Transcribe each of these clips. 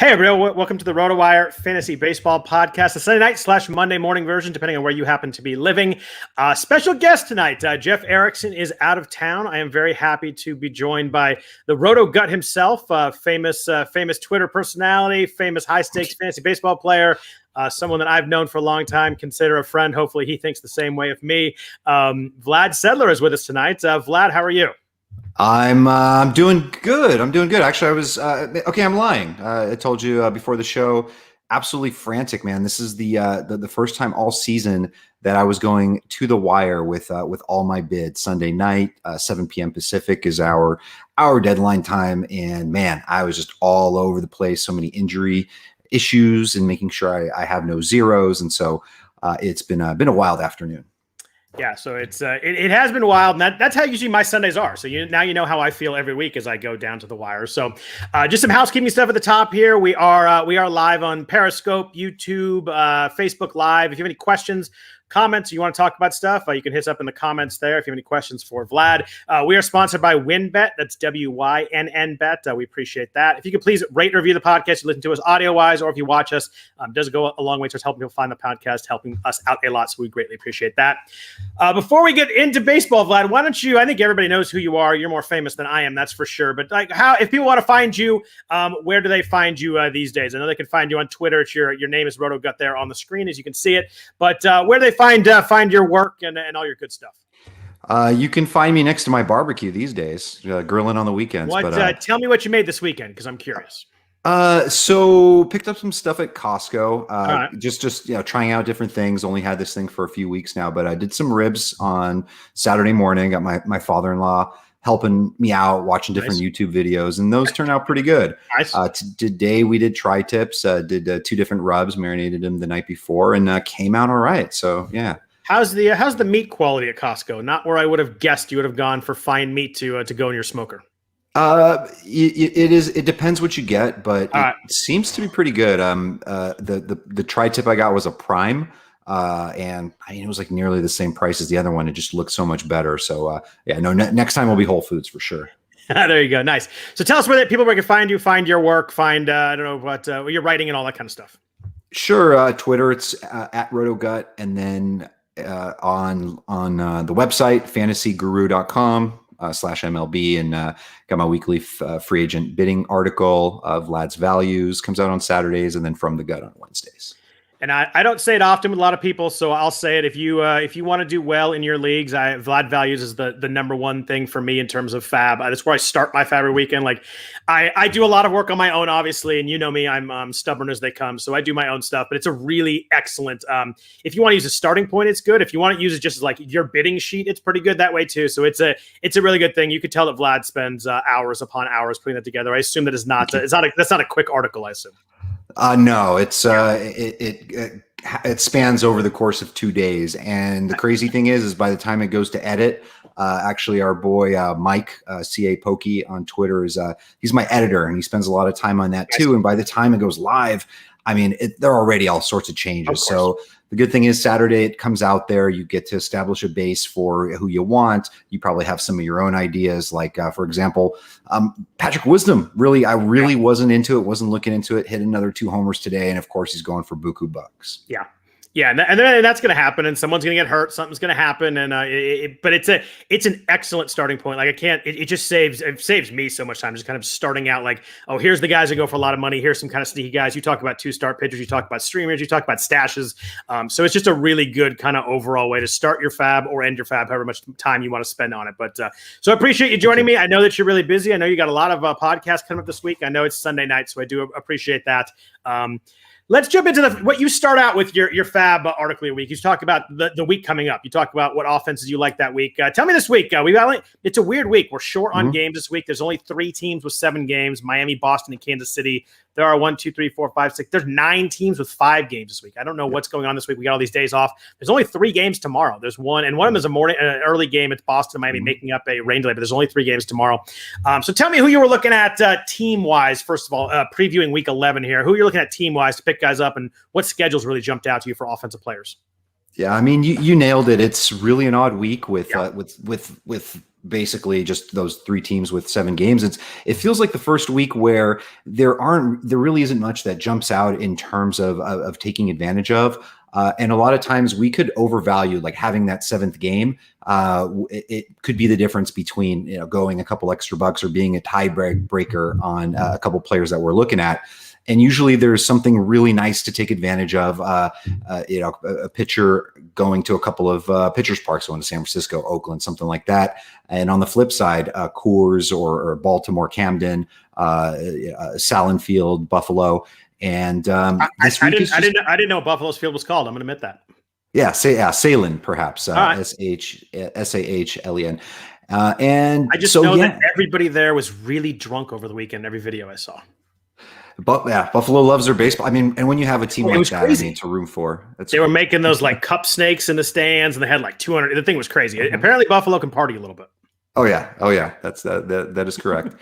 Hey, everyone. Welcome to the Rotowire Fantasy Baseball Podcast, the Sunday night / Monday morning version, depending on where you happen to be living. Special guest tonight, Jeff Erickson is out of town. I am very happy to be joined by the Roto Gut himself, famous Twitter personality, famous high-stakes fantasy baseball player, someone that I've known for a long time, consider a friend. Hopefully he thinks the same way of me. Vlad Sedler is with us tonight. Vlad, how are you? I'm doing good. Actually, I was okay. I'm lying. I told you before the show. Absolutely frantic, man. This is the first time all season that I was going to the wire with all my bids. Sunday night, 7 p.m. Pacific is our deadline time, and man, I was just all over the place. So many injury issues and making sure I have no zeros, and so it's been a wild afternoon. Yeah, so it has been wild, and that's how usually my Sundays are. So now you know how I feel every week as I go down to the wire. So just some housekeeping stuff at the top here. We are live on Periscope, YouTube, Facebook Live. If you have any questions, comments, you want to talk about stuff, you can hit us up in the comments there if you have any questions for Vlad. We are sponsored by WynnBET. That's WYNN Bet. We appreciate that. If you could please rate and review the podcast, you listen to us audio-wise, or if you watch us, does go a long way towards helping people find the podcast, helping us out a lot, so we greatly appreciate that. Before we get into baseball, Vlad, why don't you, I think everybody knows who you are. You're more famous than I am, that's for sure. But if people want to find you, where do they find you these days? I know they can find you on Twitter. It's your name is RotoGut there on the screen, as you can see it. But where do they find your work and all your good stuff? You can find me next to my barbecue these days, grilling on the weekends. Tell me what you made this weekend, because I'm curious. So picked up some stuff at Costco. Right. Just trying out different things. Only had this thing for a few weeks now, but I did some ribs on Saturday morning. Got my father-in-law helping me out, watching different YouTube videos, and those turn out pretty good. Nice. Today we did tri-tips, did 2 different rubs, marinated them the night before, and came out all right. So yeah. How's the meat quality at Costco? Not where I would have guessed you would have gone for fine meat to go in your smoker. It depends what you get, but it seems to be pretty good. The tri-tip I got was a prime. And I mean, it was like nearly the same price as the other one. It just looked so much better. So next time will be Whole Foods for sure. There you go. Nice. So tell us where people can find you, find your work, find, I don't know what you're writing and all that kind of stuff. Sure. Twitter, it's at RotoGut. And then on the website, fantasyguru.com /MLB, and got my weekly free agent bidding article of Vlad's Values, comes out on Saturdays, and then From the Gut on Wednesdays. And I don't say it often with a lot of people, so I'll say it. If you want to do well in your leagues, Vlad Values is the number one thing for me in terms of FAAB. That's where I start my FAAB every weekend. Like I do a lot of work on my own, obviously, and you know me, I'm stubborn as they come, so I do my own stuff. But it's a really excellent. If you want to use a starting point, it's good. If you want to use it just as like your bidding sheet, it's pretty good that way too. So it's a really good thing. You could tell that Vlad spends hours upon hours putting that together. I assume that that's not a quick article, I assume. No, it's it spans over the course of 2 days, and the crazy thing is by the time it goes to edit, actually our boy Mike CA Pokey on Twitter he's my editor, and he spends a lot of time on that too. And by the time it goes live, I mean there are already all sorts of changes. So the good thing is Saturday it comes out there. You get to establish a base for who you want. You probably have some of your own ideas, like for example, Patrick Wisdom. I really wasn't into it. Wasn't looking into it. Hit another 2 homers today, and of course he's going for buku bucks. Yeah, and that's going to happen, and someone's going to get hurt. Something's going to happen, and but it's an excellent starting point. Like it just saves me so much time just kind of starting out. Like, oh, here's the guys that go for a lot of money. Here's some kind of sneaky guys. You talk about 2-start pitchers. You talk about streamers. You talk about stashes. So it's just a really good kind of overall way to start your FAAB or end your FAAB, however much time you want to spend on it. But so I appreciate you joining me. I know that you're really busy. I know you got a lot of podcasts coming up this week. I know it's Sunday night, so I do appreciate that. Let's jump into what you start out with your FAAB article of the week. You talk about the week coming up. You talk about what offenses you like that week. Tell me this week. It's a weird week. We're short on games this week. There's only 3 teams with 7 games: Miami, Boston, and Kansas City. There are 1, 2, 3, 4, 5, 6. There's 9 teams with 5 games this week. I don't know what's going on this week. We got all these days off. There's only 3 games tomorrow. There's one, and one of them is an early game. It's Boston, Miami, making up a rain delay. But there's only 3 games tomorrow. So tell me who you were looking at team-wise. First of all, previewing Week 11 here. Who you're looking at team-wise to pick guys up, and what schedules really jumped out to you for offensive players? Yeah, I mean, you nailed it. It's really an odd week with basically just those 3 teams with 7 games. It feels like the first week where there really isn't much that jumps out in terms of taking advantage of. And a lot of times we could overvalue like having that 7th game. It could be the difference between, going a couple extra bucks or being a tiebreaker on a couple players that we're looking at. And usually there's something really nice to take advantage of, a pitcher going to a couple of pitchers parks, going to San Francisco, Oakland, something like that. And on the flip side, Coors or Baltimore, Camden, Salin Field, Buffalo. And I didn't know what Buffalo's field was called. I'm going to admit that. Yeah, Salin, perhaps. Right. Sahlen. And I just know that everybody there was really drunk over the weekend. Every video I saw. But yeah, Buffalo loves their baseball. I mean, and when you have a team like that, crazy. I mean, to room for. They were making those like cup snakes in the stands, and they had like 200. The thing was crazy. Mm-hmm. Apparently, Buffalo can party a little bit. Oh yeah. That is correct.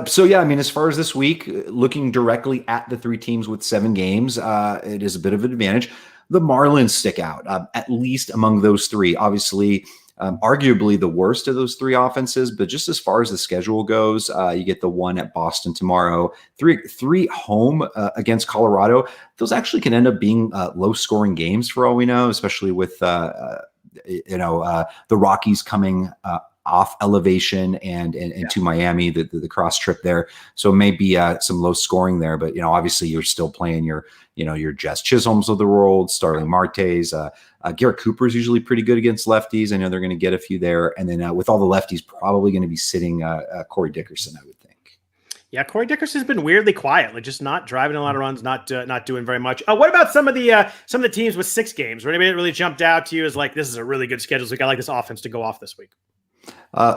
So yeah, I mean, as far as this week, looking directly at the 3 teams with 7 games, it is a bit of an advantage. The Marlins stick out, at least among those 3. Obviously, arguably the worst of those 3 offenses, but just as far as the schedule goes, you get the 1 at Boston tomorrow, 3 home against Colorado. Those actually can end up being low-scoring games for all we know, especially with the Rockies coming off elevation and to Miami, the cross trip there. So maybe some low scoring there, but obviously you're still playing your Jess Chisholms of the world, Starling Martes. Garrett Cooper is usually pretty good against lefties. I know they're going to get a few there. And then with all the lefties, probably going to be sitting Corey Dickerson, I would think. Yeah, Corey Dickerson's been weirdly quiet, like just not driving a lot of runs, not doing very much. What about some of the teams with 6 games? Or anybody that really jumped out to you as like, this is a really good schedule. So I like this offense to go off this week.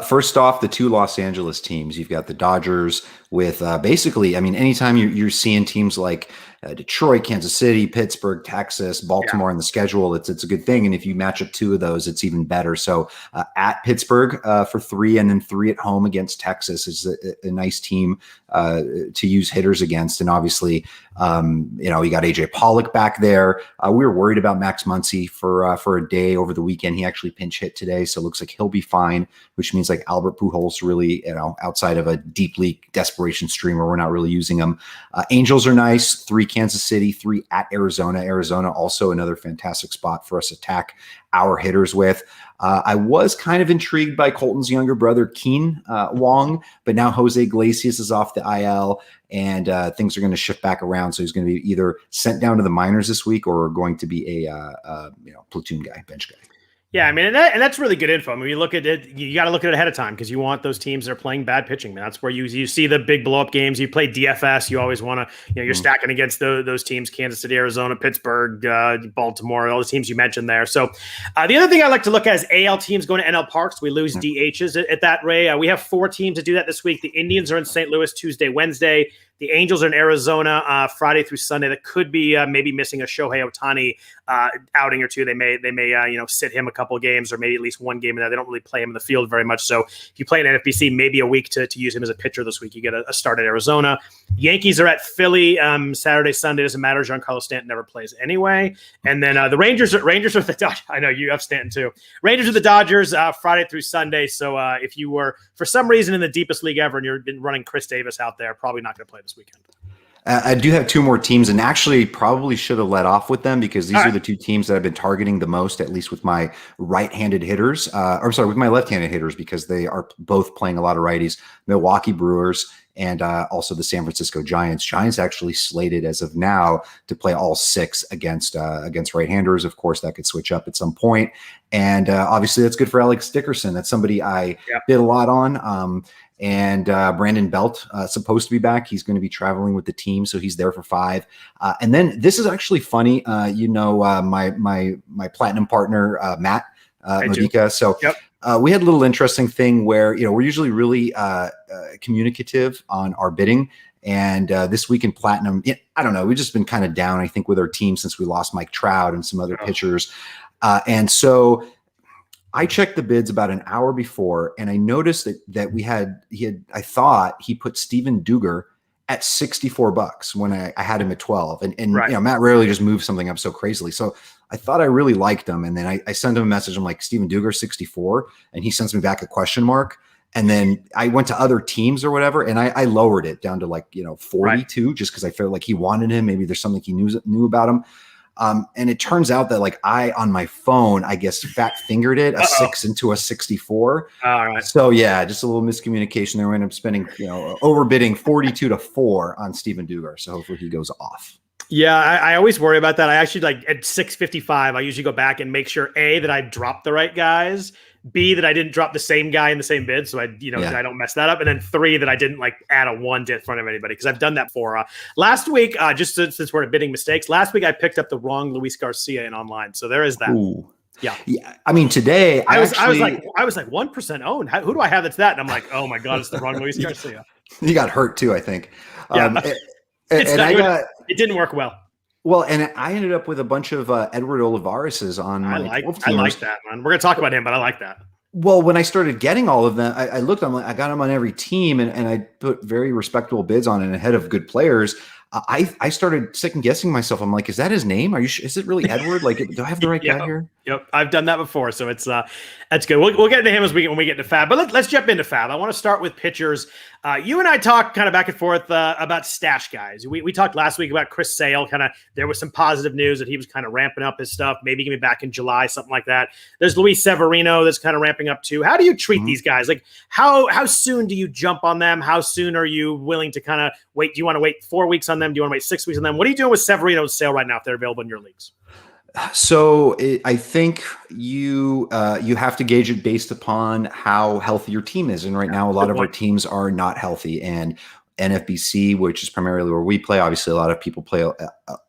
First off, the 2 Los Angeles teams. You've got the Dodgers with basically, I mean, anytime you're seeing teams like Detroit, Kansas City, Pittsburgh, Texas, Baltimore in the schedule, it's a good thing. And if you match up 2 of those, it's even better. So at Pittsburgh for 3 and then 3 at home against Texas is a nice team to use hitters against. And obviously, you got AJ Pollock back there. We were worried about Max Muncy for a day over the weekend. He actually pinch hit today, so it looks like he'll be fine, which means like Albert Pujols really, outside of a deep league desperation streamer, we're not really using him. Angels are nice. 3 Kansas City, 3 at Arizona. Arizona also another fantastic spot for us to attack our hitters with. I was kind of intrigued by Colton's younger brother, Keen Wong, but now Jose Iglesias is off the IL and things are going to shift back around. So he's going to be either sent down to the minors this week or going to be a platoon guy, bench guy. Yeah, I mean, and that's really good info. I mean, you look at it, you got to look at it ahead of time because you want those teams that are playing bad pitching. Man, that's where you see the big blow up games. You play DFS, you always want to, you're stacking against those teams: Kansas City, Arizona, Pittsburgh, Baltimore, all the teams you mentioned there. So the other thing I like to look at is AL teams going to NL Parks. We lose DHs at that rate. We have 4 teams to do that this week. The Indians are in St. Louis Tuesday, Wednesday. The Angels are in Arizona Friday through Sunday. That could be maybe missing a Shohei Ohtani outing or 2. They may sit him a couple of games or maybe at least 1 game in that. They don't really play him in the field very much. So if you play an NFBC, maybe a week to use him as a pitcher this week. You get a start at Arizona. Yankees are at Philly Saturday, Sunday. Doesn't matter. Giancarlo Stanton never plays anyway. And then the Rangers are the Dodgers. I know you have Stanton too. Rangers are the Dodgers Friday through Sunday. So if you were for some reason in the deepest league ever and you've been running Chris Davis out there, probably not going to play this weekend. I do have 2 more teams, and actually probably should have let off with them because these are the 2 teams that I've been targeting the most, at least with my right-handed hitters. With my left-handed hitters because they are both playing a lot of righties. Milwaukee Brewers and also the San Francisco Giants. Giants actually slated as of now to play all 6 against right-handers. Of course, that could switch up at some point. And obviously that's good for Alex Dickerson. That's somebody I bid a lot on. And Brandon Belt supposed to be back. He's going to be traveling with the team, so he's there for 5. And then this is actually funny. My platinum partner Matt Modica. So we had a little interesting thing where we're usually really communicative on our bidding. And this week in platinum, I don't know. We've just been kind of down, I think, with our team since we lost Mike Trout and some other pitchers. And so I checked the bids about an hour before, and I noticed that I thought he put Steven Duger at $64 when I had him at 12. And Right. Matt rarely just moves something up so crazily. So I thought I really liked him. And then I sent him a message. I'm like, Steven Dugar, 64. And he sends me back a question mark. And then I went to other teams or whatever, and I lowered it down to 42, just because I felt like he wanted him. Maybe there's something he knew about him. And it turns out that on my phone, I guess fat fingered it a 6 into a 64. All right. So yeah, just a little miscommunication there. We ended up spending, overbidding 42-4 on Steven Dugar. So hopefully he goes off. Yeah, I always worry about that. I actually at 6:55, I usually go back and make sure that I dropped the right guys, B, that I didn't drop the same guy in the same bid, so I don't mess that up, and then 3, that I didn't add a 1 in front of anybody, because I've done that for last week. Just since we're at bidding mistakes, last week I picked up the wrong Luis Garcia in online, so there is that. Ooh. Yeah. I mean, today I was like 1% owned. Who do I have that's that? And I'm like, oh my god, it's the wrong Luis Garcia. You got hurt too, I think. Yeah. It didn't work well. Well, and I ended up with a bunch of Edward Olivares's on my 12 teamers. I like that, man. We're going to talk about him, but I like that. Well, when I started getting all of them, I looked, I got them on every team, and I put very respectable bids on it ahead of good players. I started second guessing myself. I'm like, is that his name? Is it really Edward? Do I have the right guy here? Yep, I've done that before, so it's that's good. We'll get into him when we get to FAAB, but let's jump into FAAB. I want to start with pitchers. You and I talked kind of back and forth about stash guys. We talked last week about Chris Sale. There was some positive news that he was kind of ramping up his stuff. Maybe going to be back in July, something like that. There's Luis Severino that's kind of ramping up too. How do you treat these guys? How soon do you jump on them? How soon are you willing to kind of wait? Do you want to wait 4 weeks on them? Do you want to wait 6 weeks on them? What are you doing with Severino's Sale right now if they're available in your leagues? So I think you have to gauge it based upon how healthy your team is. And right now, a lot of our teams are not healthy. And NFBC, which is primarily where we play, obviously a lot of people play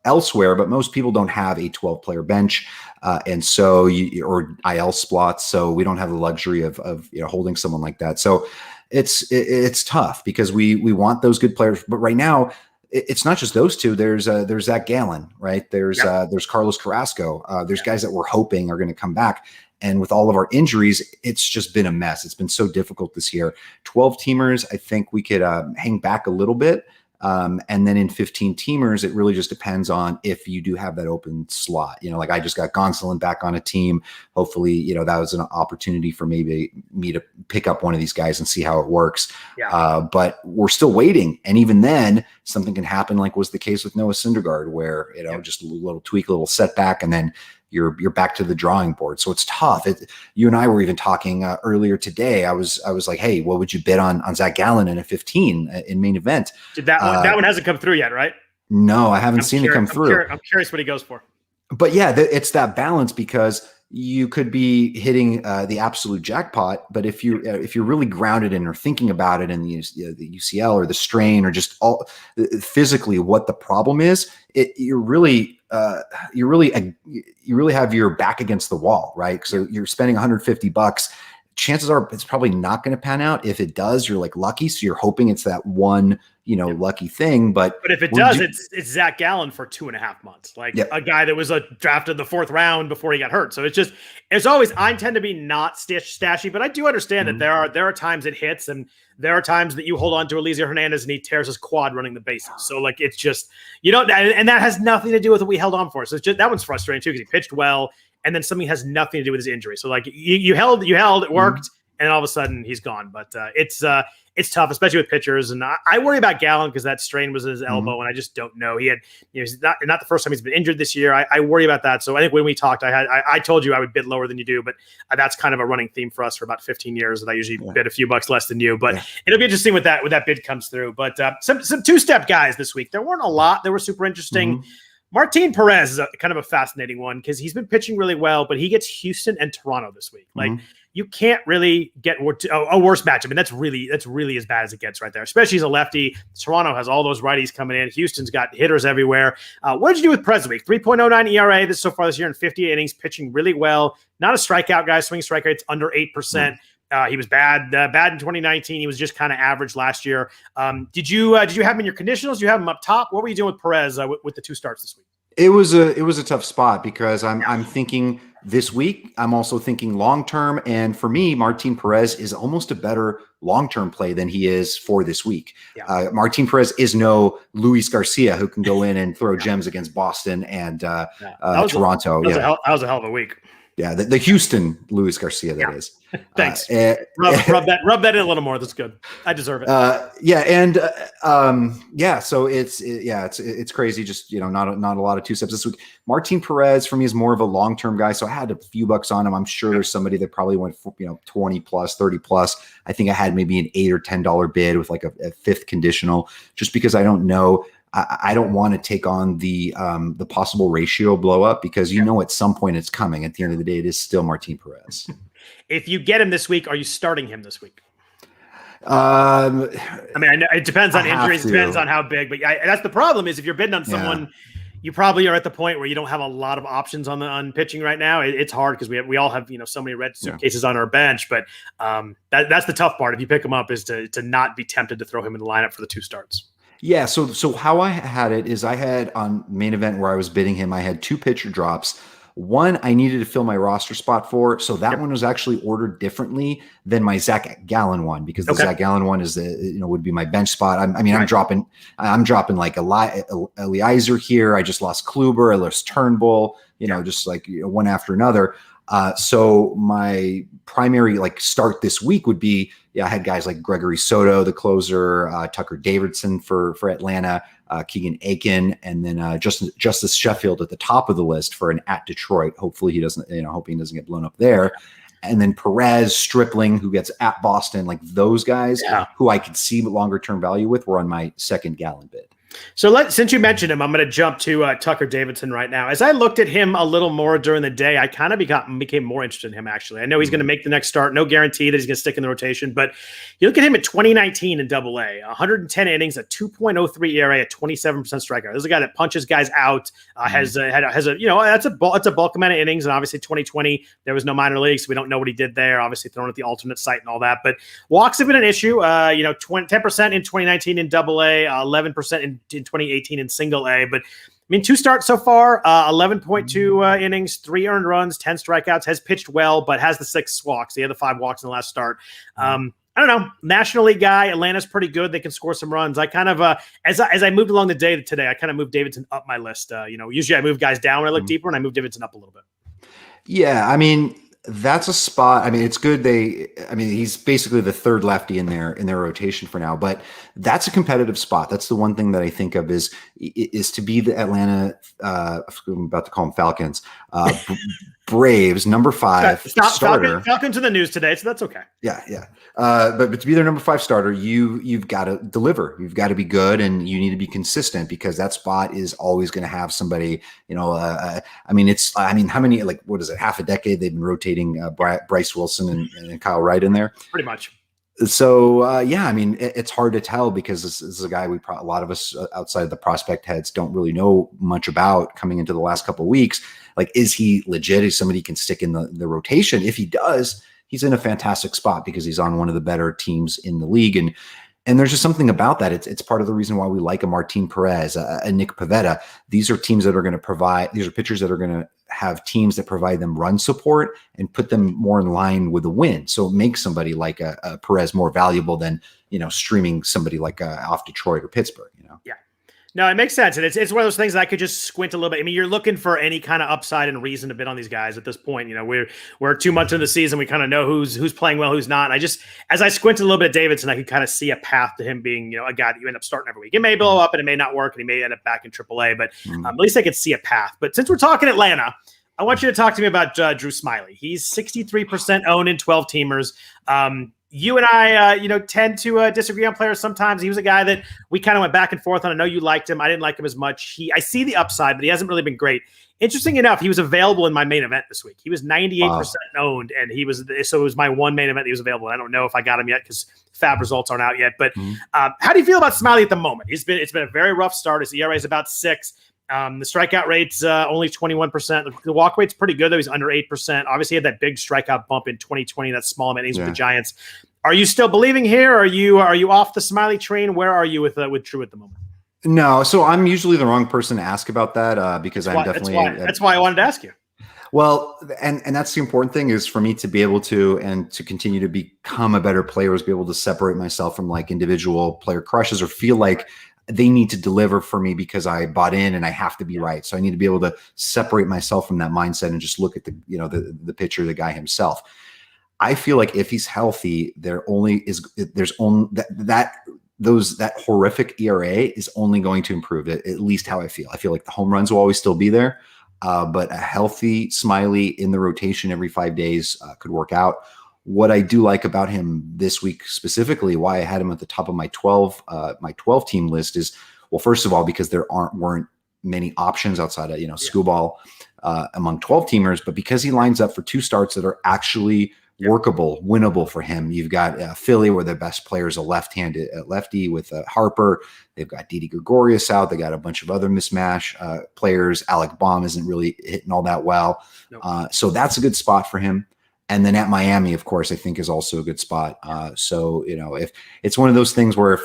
elsewhere, but most people don't have a 12-player bench. And so or IL spots. So we don't have the luxury of holding someone like that. So it's tough because we want those good players. But right now, it's not just those two. There's Zach Gallen, right? There's Carlos Carrasco. There's guys that we're hoping are going to come back. And with all of our injuries, it's just been a mess. It's been so difficult this year. 12 teamers, I think we could hang back a little bit. And then in 15 teamers, it really just depends on if you do have that open slot. I just got Gonsolin back on a team. Hopefully, that was an opportunity for maybe me to pick up one of these guys and see how it works. Yeah. But we're still waiting. And even then, something can happen, like was the case with Noah Syndergaard, where, just a little tweak, a little setback, and then you're back to the drawing board. So it's tough. You and I were even talking earlier today. I was like, hey, what would you bid on Zach Gallen in a 15 in main event? Did that one hasn't come through yet, right? No, I haven't seen it come through. I'm curious what he goes for. But yeah, it's that balance, because you could be hitting the absolute jackpot, but if you're really grounded in or thinking about it in the UCL or the strain or just all physically what the problem is, you really have your back against the wall, right? So you're spending $150. Chances are it's probably not going to pan out. If it does, you're lucky. So you're hoping it's that one, lucky thing. But if it does, it's Zach Gallen for 2.5 months, a guy that was drafted in the 4th round before he got hurt. So it's always, I tend to be not stashy, but I do understand that there are times it hits, and there are times that you hold on to Eliezer Hernandez and he tears his quad running the bases. So it's just, and that has nothing to do with what we held on for. So it's just, that one's frustrating too, because he pitched well, and then something has nothing to do with his injury. So you held, it worked, and all of a sudden he's gone. But it's tough, especially with pitchers. And I worry about Gallen because that strain was in his elbow, and I just don't know. He had, he's not the first time he's been injured this year. I worry about that. So I think when we talked, I told you I would bid lower than you do, but that's kind of a running theme for us for about 15 years, that I usually bid a few bucks less than you. But it'll be interesting when that bid comes through. But some two-step guys this week. There weren't a lot. They were super interesting. Martine Perez is kind of a fascinating one because he's been pitching really well, but he gets Houston and Toronto this week. You can't really get a worse matchup. I mean, that's really as bad as it gets right there, especially as a lefty. Toronto has all those righties coming in. Houston's got hitters everywhere. What did you do with Perez this week? 3.09 ERA so far this year in 50 innings, pitching really well. Not a strikeout guy. Swing strike rate's under 8%. He was bad in 2019. He was just kind of average last year. Did you have him in your conditionals? Did you have him up top? What were you doing with Perez with the 2 starts this week? It was a tough spot because I'm thinking this week, I'm also thinking long-term. And for me, Martine Perez is almost a better long-term play than he is for this week. Yeah. Martine Perez is no Luis Garcia who can go in and throw gems against Boston and Toronto. That was a hell of a week. Yeah, the Houston Luis Garcia, that is. Thanks. Rub that in a little more. That's good. I deserve it. So it's crazy. Just not a lot of two steps this week. Martine Perez for me is more of a long term guy, so I had a few bucks on him. I'm sure there's somebody that probably went for 20 plus, 30 plus. I think I had maybe an $8 or $10 bid with like a fifth conditional, just because I don't know. I don't want to take on the possible ratio blow up because at some point it's coming. At the end of the day, it is still Martine Perez. If you get him this week, are you starting him this week? I know it depends on injuries, depends on how big, but that's the problem is if you're bidding on someone, you probably are at the point where you don't have a lot of options on pitching right now. It's hard because we all have so many red suitcases on our bench, but that's the tough part. If you pick him up is to not be tempted to throw him in the lineup for the 2 starts. Yeah, so how I had it is I had on main event where I was bidding him, I had 2 pitcher drops. One I needed to fill my roster spot for, so that one was actually ordered differently than my Zach Gallen one because the Zach Gallen one is would be my bench spot. I'm dropping like Eliezer here. I just lost Kluber, I lost Turnbull, just like one after another. So my primary start this week would be, I had guys like Gregory Soto, the closer, Tucker Davidson for Atlanta, Keegan Aiken, and then Justice Sheffield at the top of the list for an at Detroit. Hopefully he doesn't, hoping he doesn't get blown up there. And then Perez, Stripling, who gets at Boston, like those guys who I could see longer term value with were on my second Gallen bid. So since you mentioned him, I'm going to jump to Tucker Davidson right now. As I looked at him a little more during the day, I kind of became more interested in him, actually. I know he's going to make the next start. No guarantee that he's going to stick in the rotation, but you look at him at 2019 in AA, 110 innings, a 2.03 ERA, a 27% strikeout. This is a guy that punches guys out, has a that's a bulk amount of innings, and obviously 2020, there was no minor league, so we don't know what he did there, obviously thrown at the alternate site and all that, but walks have been an issue, 10% in 2019 in AA, 11% in 2018 in single A, but 2 starts so far, 11.2 innings, 3 earned runs, 10 strikeouts, has pitched well, but has the 6 walks. He had the 5 walks in the last start. I don't know, National League guy, Atlanta's pretty good. They can score some runs. I kind of, as I moved along the day today, I kind of moved Davidson up my list. Usually I move guys down when I look deeper, and I move Davidson up a little bit. Yeah, that's a spot. It's good. He's basically the third lefty in their rotation for now, but that's a competitive spot. That's the one thing that I think of is to be the Atlanta, I'm about to call them Falcons, Braves, number 5 starter. Falcons in the news today, so that's okay. Yeah. But to be their number 5 starter, you've got to deliver. You've got to be good, and you need to be consistent because that spot is always going to have somebody. How many? What is it? Half a decade they've been rotating Bryce Wilson and Kyle Wright in there. Pretty much. So it's hard to tell because this is a guy a lot of us outside of the prospect heads don't really know much about coming into the last couple of weeks. Is he legit? Is somebody can stick in the rotation? If he does, he's in a fantastic spot because he's on one of the better teams in the league. And there's just something about that. It's part of the reason why we like a Martine Perez, a Nick Pivetta. These are teams that are going to provide, these are pitchers that are going to have teams that provide them run support and put them more in line with a win. So it makes somebody like a Perez more valuable than, streaming somebody like off Detroit or Pittsburgh, Yeah. No, it makes sense. And it's one of those things that I could just squint a little bit. You're looking for any kind of upside and reason to bid on these guys at this point. We're 2 months into the season. We kind of know who's playing well, who's not. And as I squinted a little bit at Davidson, I could kind of see a path to him being, a guy that you end up starting every week. It may blow up and it may not work and he may end up back in AAA, but at least I could see a path. But since we're talking Atlanta, I want you to talk to me about Drew Smiley. He's 63% owned in 12 teamers. You and I, tend to disagree on players sometimes. He was a guy that we kind of went back and forth on. I know you liked him. I didn't like him as much. I see the upside, but he hasn't really been great. Interesting enough, he was available in my main event this week. He was 98% owned, and it was my one main event that he was available. I don't know if I got him yet because FAAB results aren't out yet. But how do you feel about Smiley at the moment? It's been a very rough start. His ERA is about 6. The strikeout rate's only 21%. The walk rate's pretty good, though. He's under 8%. Obviously, he had that big strikeout bump in 2020, that small amount innings with the Giants. Are you still believing here? Are you off the Smiley train? Where are you with Drew at the moment? No, so I'm usually the wrong person to ask about that because I'm definitely. That's why I wanted to ask you. Well, and that's the important thing is for me to be able to and to continue to become a better player is be able to separate myself from like individual player crushes or feel like they need to deliver for me because I bought in and I have to be right. So I need to be able to separate myself from that mindset and just look at the pitcher, the guy himself. I feel like if he's healthy, there's only that horrific ERA is only going to improve it, at least how I feel. I feel like the home runs will always still be there. But a healthy Smiley in the rotation every 5 days could work out. What I do like about him this week specifically, why I had him at the top of my 12 team list is, well, first of all, because there weren't many options outside of Skubal among 12 teamers, but because he lines up for 2 starts that are actually workable, winnable for him. You've got Philly, where their best player is a left-handed lefty with Harper. They've got Didi Gregorius out. They got a bunch of other mismatch players. Alec Baum isn't really hitting all that well. Nope. So that's a good spot for him. And then at Miami, of course, I think is also a good spot. So, if it's one of those things where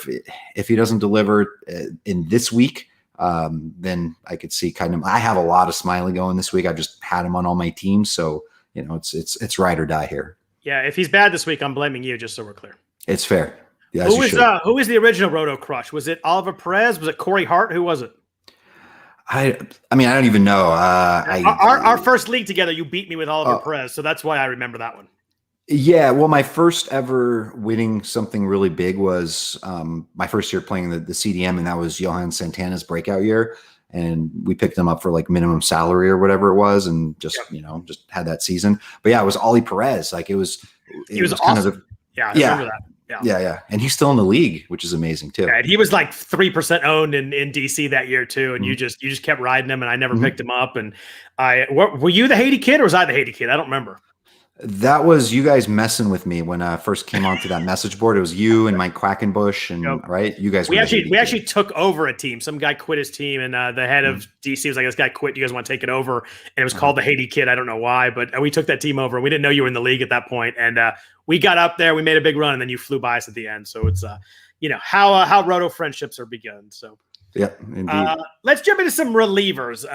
if he doesn't deliver in this week, then I could see I have a lot of Smiley going this week. I've just had him on all my teams. So, it's ride or die here. Yeah, if he's bad this week, I'm blaming you, just so we're clear. It's fair. Yeah, who is the original Roto crush? Was it Oliver Perez? Was it Corey Hart? Who was it? I mean, I don't even know. Our first league together, you beat me with Oliver Perez, so that's why I remember that one. Yeah, well, my first ever winning something really big was my first year playing the CDM, and that was Johan Santana's breakout year. And we picked him up for like minimum salary or whatever it was, and just just had that season. But yeah, it was Oli Perez. Like he was awesome. Kind of I remember that. Yeah. And he's still in the league, which is amazing too. Yeah, and he was like 3% owned in DC that year too. And you just kept riding him, and I never picked him up. And were you the Haiti kid or was I the Haiti kid? I don't remember. That was you guys messing with me when I first came onto that message board. It was you and Mike Quackenbush, and right, you guys. We actually took over a team. Some guy quit his team, and the head of DC was like, "This guy quit. You guys want to take it over?" And it was called the Haiti Kid. I don't know why, but we took that team over. We didn't know you were in the league at that point, and we got up there. We made a big run, and then you flew by us at the end. So it's how Roto friendships are begun. So. Yeah, indeed. Let's jump into some relievers.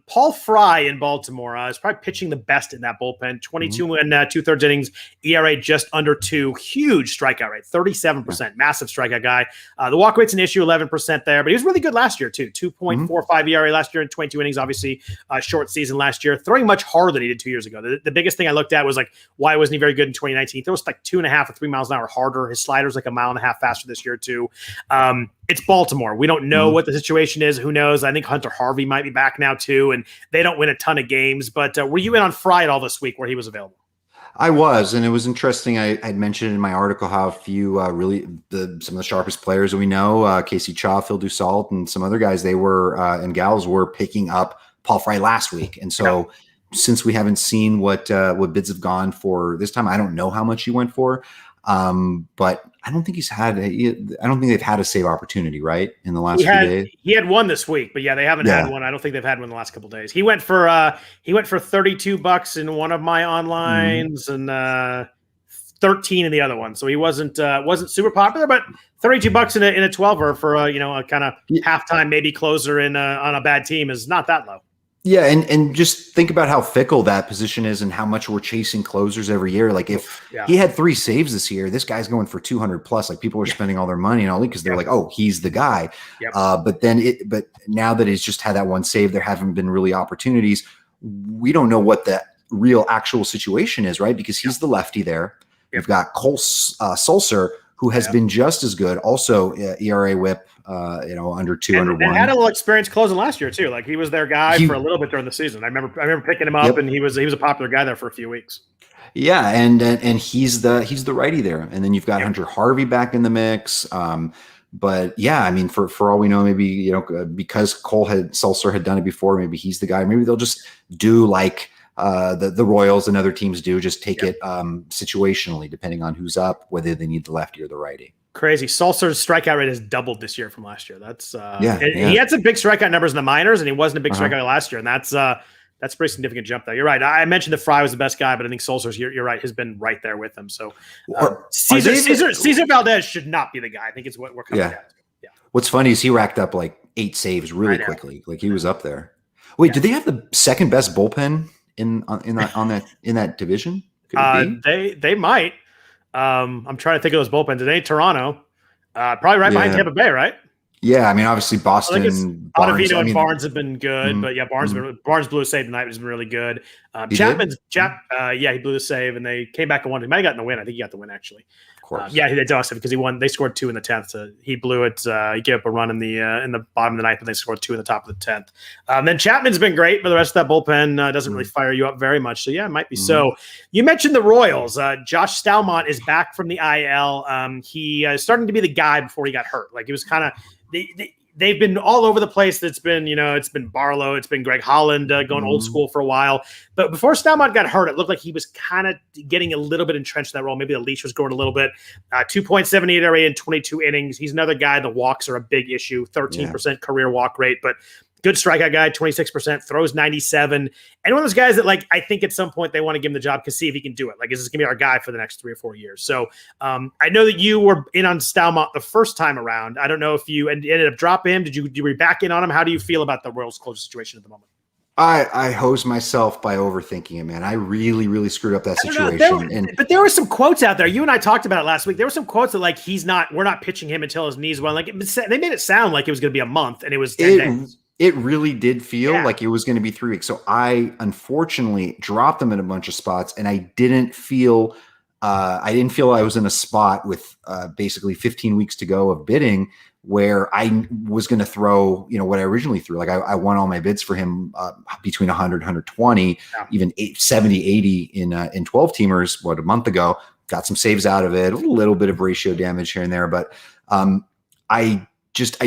Paul Frye in Baltimore is probably pitching the best in that bullpen. 22 and 2/3 innings, ERA just under 2. Huge strikeout rate, 37%. Massive strikeout guy. The walk rate's an issue, 11% there, but he was really good last year too. 2.45 ERA last year in 22 innings. Obviously, short season last year. Throwing much harder than he did 2 years ago. The biggest thing I looked at was like, why wasn't he very good in 2019? There was like 2.5 or 3 miles an hour harder. His slider's like 1.5 miles faster this year too. It's Baltimore. We don't know what the situation is. Who knows? I think Hunter Harvey might be back now too, and they don't win a ton of games. But were you in on Frye at all this week where he was available? I was, and it was interesting. I'd mentioned in my article how few some of the sharpest players that we know, Casey Chaw, Phil Dussault, and some other guys, they were and gals were picking up Paul Frye last week. And so since we haven't seen what bids have gone for this time, I don't know how much he went for. But I don't think I don't think they've had a save opportunity, right? In the last few days. He had one this week, but they haven't had one. I don't think they've had one in the last couple of days. He went for $32 in one of my onlines and 13 in the other one. So he wasn't super popular, but $32 in a 12er for a kind of halftime, maybe closer on a bad team is not that low. Yeah, and just think about how fickle that position is and how much we're chasing closers every year. Like if he had 3 saves this year, this guy's going for 200 plus. Like people are spending all their money and all because they're like, oh, he's the guy. Yep. But now that he's just had that one save, there haven't been really opportunities. We don't know what the real actual situation is, right? Because he's the lefty there. You've got Cole Salser, who has been just as good. Also, ERA whip, under 2, under 1. And had a little experience closing last year too. Like he was their guy for a little bit during the season. I remember picking him up, and he was a popular guy there for a few weeks. Yeah, and he's the righty there. And then you've got Hunter Harvey back in the mix. But yeah, I mean, for all we know, maybe because Salser had done it before, maybe he's the guy. Maybe they'll just do like the Royals and other teams do, just take it situationally, depending on who's up, whether they need the lefty or the righty. Crazy. Salser's strikeout rate has doubled this year from last year. That's he had some big strikeout numbers in the minors, and he wasn't a big strikeout last year, and that's a pretty significant jump there. You're right. I mentioned that Frye was the best guy, but I think Salser's, you're right, has been right there with him. So Cesar Valdez should not be the guy. I think it's what we're coming down to. Yeah. What's funny is he racked up like 8 saves really quickly. Like he was up there. Wait, did they have the second best bullpen in that division? Could it be? They might. I'm trying to think of those bullpens. It ain't Toronto. Probably right behind Tampa Bay, right? Yeah, I mean, obviously Boston, Barnes. And Barnes have been good, but yeah, Barnes blew a save tonight, has been really good. He blew the save, and they came back and won. He might have gotten the win. I think he got the win actually. Of course. Yeah, they lost it because he won. They scored 2 in the 10th. So he blew it. He gave up a run in the bottom of the ninth, but they scored 2 in the top of the 10th. Then Chapman's been great, but the rest of that bullpen doesn't really fire you up very much. So yeah, it might be so. You mentioned the Royals. Josh Stalmont is back from the IL. He is starting to be the guy before he got hurt. Like it was kind of they've been all over the place. It's been Barlow, it's been Greg Holland going old school for a while. But before Stalmont got hurt, it looked like he was kind of getting a little bit entrenched in that role. Maybe the leash was growing a little bit. 2.78 ERA in 22 innings. He's another guy. The walks are a big issue. 13% career walk rate, but good strikeout guy, 26%, throws 97. And one of those guys that, like, I think at some point they want to give him the job to see if he can do it. Like, is this going to be our guy for the next 3 or 4 years? So I know that you were in on Stalmont the first time around. I don't know if you ended up dropping him. Did you be back in on him? How do you feel about the Royals' close situation at the moment? I hose myself by overthinking it, man. I really, really screwed up that situation. But there were some quotes out there. You and I talked about it last week. There were some quotes that, like, we're not pitching him until his knees well. Like, they made it sound like it was going to be a month, and it was 10 days. It really did feel like it was going to be 3 weeks. So I unfortunately dropped them in a bunch of spots, and I didn't feel I was in a spot with basically 15 weeks to go of bidding where I was going to throw, what I originally threw. Like I won all my bids for him between 100, 120, even 70, 80 in 12 teamers, a month ago. Got some saves out of it, a little bit of ratio damage here and there, but I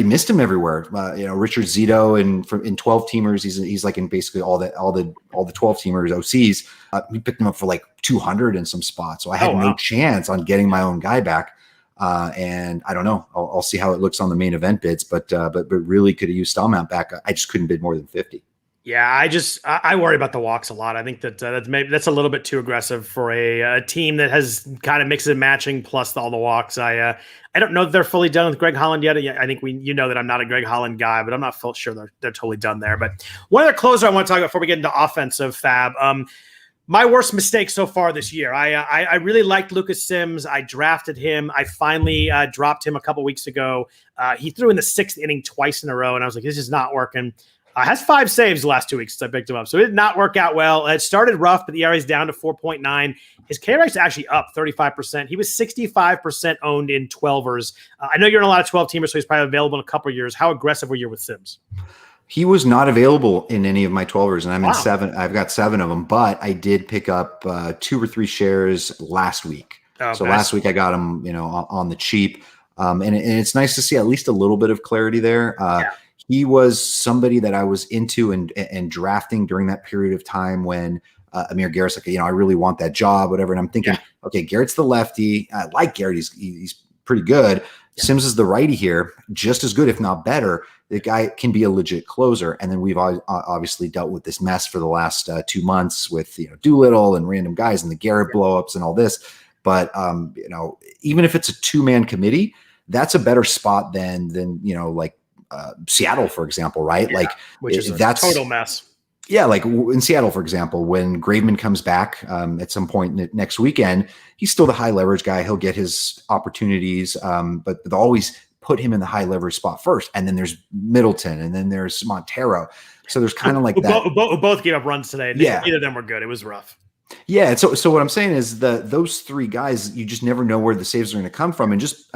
missed him everywhere. Richard Zito in 12 teamers, he's like in basically all the 12 teamers OCs. We picked him up for like 200 in some spots, so I had no chance on getting my own guy back. And I don't know. I'll see how it looks on the main event bids, but really could have used Stalmont back. I just couldn't bid more than 50. Yeah, I worry about the walks a lot. I think that's a little bit too aggressive for a team that has kind of mixed and matching plus all the walks. I don't know that they're fully done with Greg Holland yet. I think that I'm not a Greg Holland guy, but I'm not sure they're totally done there. But one other closer I want to talk about before we get into offensive FAAB. My worst mistake so far this year. I really liked Lucas Sims. I drafted him. I finally dropped him a couple weeks ago. He threw in the 6th inning twice in a row, and I was like, this is not working. Has 5 saves the last 2 weeks since I picked him up. So it did not work out well. It started rough, but the ERA is down to 4.9. His K rate is actually up 35%. He was 65% owned in 12ers. I know you're in a lot of 12 teamers, so he's probably available in a couple of years. How aggressive were you with Sims? He was not available in any of my 12ers, and I'm in 7. I've got 7 of them, but I did pick up 2 or 3 shares last week. So last week I got him, on the cheap. And it's nice to see at least a little bit of clarity there. He was somebody that I was into and drafting during that period of time when Amir Garrett's like, I really want that job, whatever. And I'm thinking, okay, Garrett's the lefty. I like Garrett. He's pretty good. Yeah. Sims is the righty here, just as good, if not better. The guy can be a legit closer. And then we've obviously dealt with this mess for the last 2 months with, Doolittle and random guys and the Garrett blowups and all this. But, even if it's a 2-man committee, that's a better spot than like, Seattle, for example, right? Yeah, which is a total mess. Yeah, like in Seattle, for example, when Graveman comes back at some point next weekend, he's still the high leverage guy. He'll get his opportunities, but they'll always put him in the high leverage spot first. And then there's Middleton, and then there's Montero. So there's kind of like that. Who both gave up runs today. Neither of them were good. It was rough. Yeah. So what I'm saying is those 3 guys, you just never know where the saves are going to come from. And just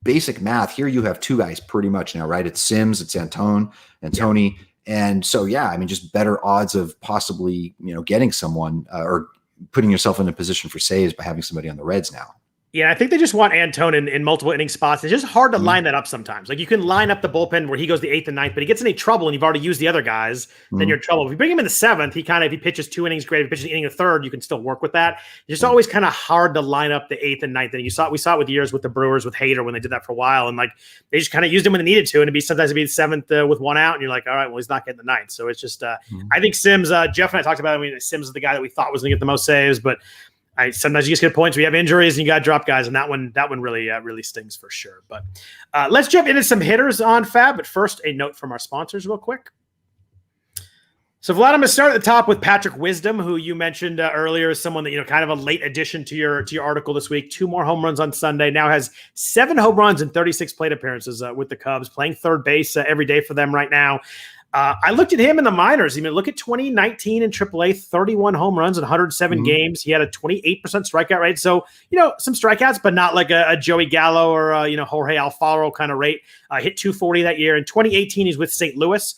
basic math here, you have 2 guys pretty much now, right? It's Sims, it's Tony. And so, just better odds of possibly, getting someone or putting yourself in a position for saves by having somebody on the Reds now. Yeah, I think they just want Antone in multiple inning spots. It's just hard to line that up sometimes. Like, you can line up the bullpen where he goes the 8th and 9th, but he gets in any trouble and you've already used the other guys, then you're in trouble. If you bring him in the 7th, if he pitches 2 innings, great. If he pitches an inning and a third, you can still work with that. It's just always kind of hard to line up the 8th and 9th. And we saw it with years with the Brewers, with Hader when they did that for a while. And like, they just kind of used him when they needed to. And sometimes it'd be the 7th with 1 out. And you're like, all right, well, he's not getting the 9th. So it's just, I think Sims, Jeff and I talked about it. Sims is the guy that we thought was going to get the most saves, but sometimes you just get points. We have injuries and you got to drop guys, and that one really stings for sure. But let's jump into some hitters on FAAB. But first, a note from our sponsors, real quick. So Vlad, I'm going to start at the top with Patrick Wisdom, who you mentioned earlier as someone that, kind of a late addition to your article this week. 2 more home runs on Sunday. Now has 7 home runs and 36 plate appearances with the Cubs, playing third base every day for them right now. I looked at him in the minors. Look at 2019 in AAA, 31 home runs in 107 games. He had a 28% strikeout rate. So, some strikeouts, but not like a Joey Gallo or, Jorge Alfaro kind of rate. Hit 240 that year. In 2018, he's with St. Louis.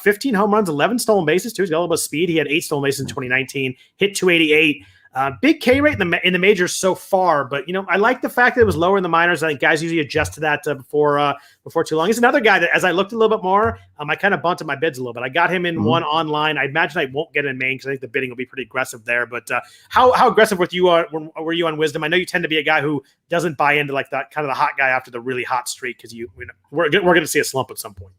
15 home runs, 11 stolen bases, too. He's got a little bit of speed. He had 8 stolen bases in 2019, hit 288. Big K rate in the majors so far, but I like the fact that it was lower in the minors. I think guys usually adjust to that before too long. He's another guy that, as I looked a little bit more, I kind of bunted my bids a little bit. I got him in one online. I imagine I won't get in Maine because I think the bidding will be pretty aggressive there. But how aggressive were you on Wisdom? I know you tend to be a guy who doesn't buy into like that kind of the hot guy after the really hot streak because we're going to see a slump at some point.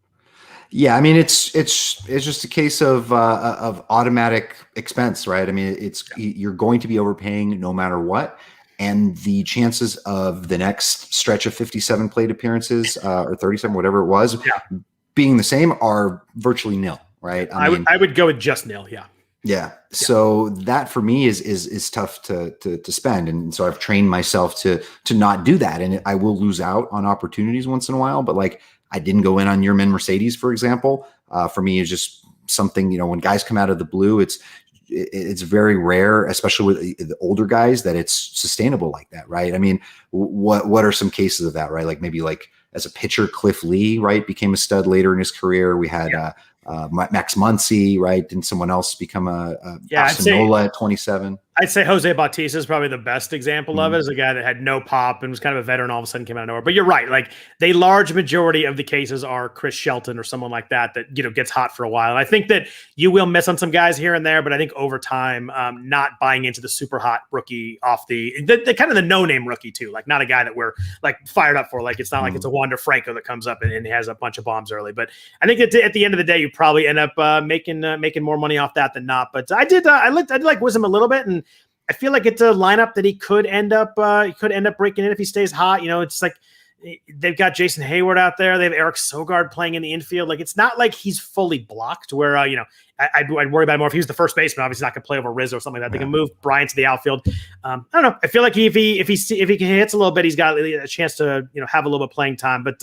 Yeah, it's just a case of automatic expense, right? You're going to be overpaying no matter what, and the chances of the next stretch of 57 plate appearances or 37, whatever it was, being the same are virtually nil, right? I would go with just nil, yeah. Yeah. So that for me is tough to spend. And so I've trained myself to not do that. And I will lose out on opportunities once in a while, but like I didn't go in on Yermin Mercedes, for example. For me, it's just something, when guys come out of the blue, it's very rare, especially with the older guys, that it's sustainable like that, right? What are some cases of that, right? Like maybe like as a pitcher, Cliff Lee, right, became a stud later in his career. We had Max Muncy, right? Didn't someone else become a Nola at 27? I'd say Jose Bautista is probably the best example of it, as a guy that had no pop and was kind of a veteran, all of a sudden came out of nowhere. But you're right. Like the large majority of the cases are Chris Shelton or someone like that gets hot for a while. And I think that you will miss on some guys here and there, but I think over time, not buying into the super hot rookie off the kind of the no-name rookie too, like not a guy that we're like fired up for. Like it's not like it's a Wander Franco that comes up and has a bunch of bombs early. But I think at the end of the day, you probably end up making more money off that than not. But I did like Wisdom a little bit, and I feel like it's a lineup that he could end up breaking in if he stays hot. It's like they've got Jason Hayward out there. They have Eric Sogard playing in the infield. Like it's not like he's fully blocked where, I'd worry about it more if he was the first baseman. Obviously not going to play over Rizzo or something like that. They can move Bryan to the outfield. I don't know. I feel like if he hits a little bit, he's got a chance to, have a little bit of playing time, but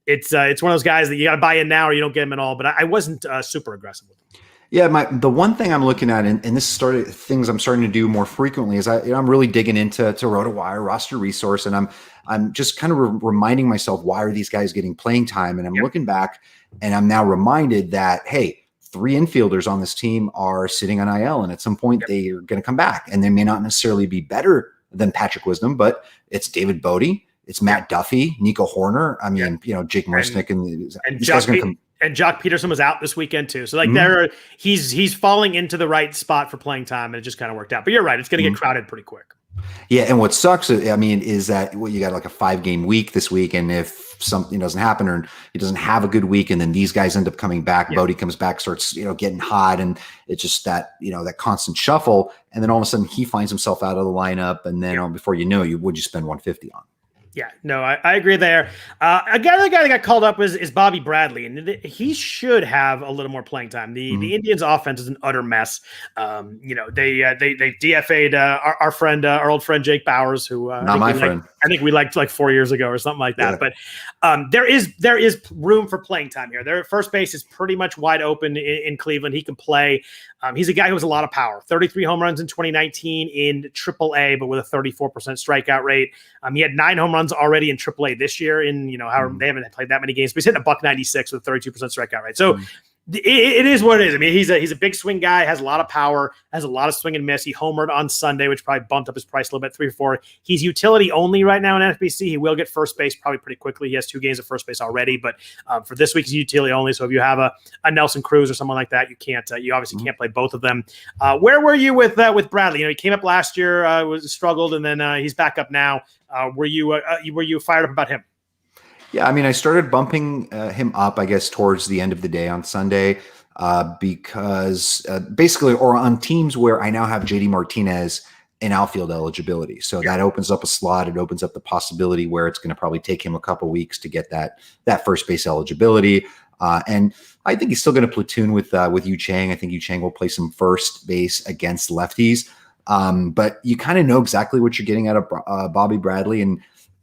it's one of those guys that you got to buy in now or you don't get him at all. But I wasn't super aggressive with him. Yeah, the one thing I'm looking at, and this started things I'm starting to do more frequently, is I'm really digging into Rotowire roster resource, and I'm just kind of reminding myself, why are these guys getting playing time? And I'm looking back, and I'm now reminded that, hey, 3 infielders on this team are sitting on IL, and at some point they are going to come back, and they may not necessarily be better than Patrick Wisdom, but it's David Bodie, it's Matt Duffy, Nico Horner. Jake Mursnick, and these guys are going to come. And Jock Peterson was out this weekend too. So like he's falling into the right spot for playing time, and it just kind of worked out. But you're right. It's going to get crowded pretty quick. Yeah. And what sucks, is that you got like a 5-game week this week. And if something doesn't happen or he doesn't have a good week, and then these guys end up coming back, Bodie comes back, starts, getting hot. And it's just that, that constant shuffle. And then all of a sudden he finds himself out of the lineup. And then before you know, would you spend 150 on? Yeah, no, I agree there. Another guy that got called up is Bobby Bradley, and he should have a little more playing time. The Indians' offense is an utter mess. They DFA'd our old friend Jake Bowers, who not my friend. I think we liked like 4 years ago or something like that. Yeah. But there is room for playing time here. Their first base is pretty much wide open in Cleveland. He can play. He's a guy who has a lot of power. 33 home runs in 2019 in AAA, but with a 34% strikeout rate. He had 9 home runs already in AAA this year. However they haven't played that many games, but he's hitting $196 with 32% strikeout rate. So. It is what it is. He's a big swing guy, has a lot of power, has a lot of swing and miss. He homered on Sunday, which probably bumped up his price a little bit, 3 or 4. He's utility only right now in NFBC. He will get first base probably pretty quickly. He has 2 games at first base already, but for this week, he's utility only. So if you have a Nelson Cruz or someone like that, you obviously can't play both of them. Where were you with Bradley? He came up last year, struggled, and then he's back up now. Were you fired up about him? Yeah, I started bumping him up, I guess, towards the end of the day on Sunday because basically, or on teams where I now have JD Martinez in outfield eligibility. So that opens up a slot. It opens up the possibility where it's going to probably take him a couple weeks to get that first base eligibility. And I think he's still going to platoon with Yu Chang. I think Yu Chang will play some first base against lefties. But you kind of know exactly what you're getting out of Bobby Bradley.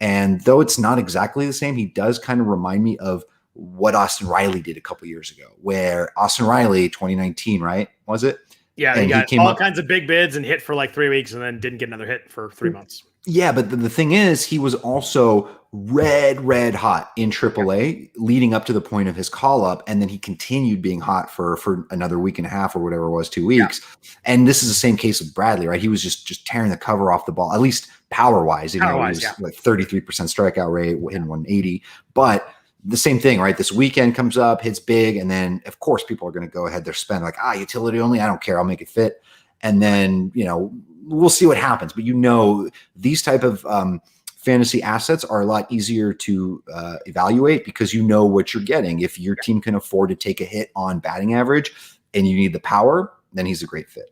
And though it's not exactly the same, he does kind of remind me of what Austin Riley did a couple years ago, where Austin Riley, 2019, right? Was it? Yeah, he got all kinds of big bids and hit for like 3 weeks and then didn't get another hit for 3 months. Yeah, but the thing is, he was also red hot in AAA leading up to the point of his call-up, and then he continued being hot for another week and a half or whatever it was, 2 weeks. Yeah. And this is the same case with Bradley, right? He was just tearing the cover off the ball, at least power-wise. He was like 33% strikeout rate, hitting 180. But the same thing, right? This weekend comes up, hits big, and then, of course, people are going to go ahead. They're spending like, utility only. I don't care. I'll make it fit. And then, we'll see what happens. But these type of fantasy assets are a lot easier to evaluate because you know what you're getting. If your team can afford to take a hit on batting average and you need the power, then he's a great fit.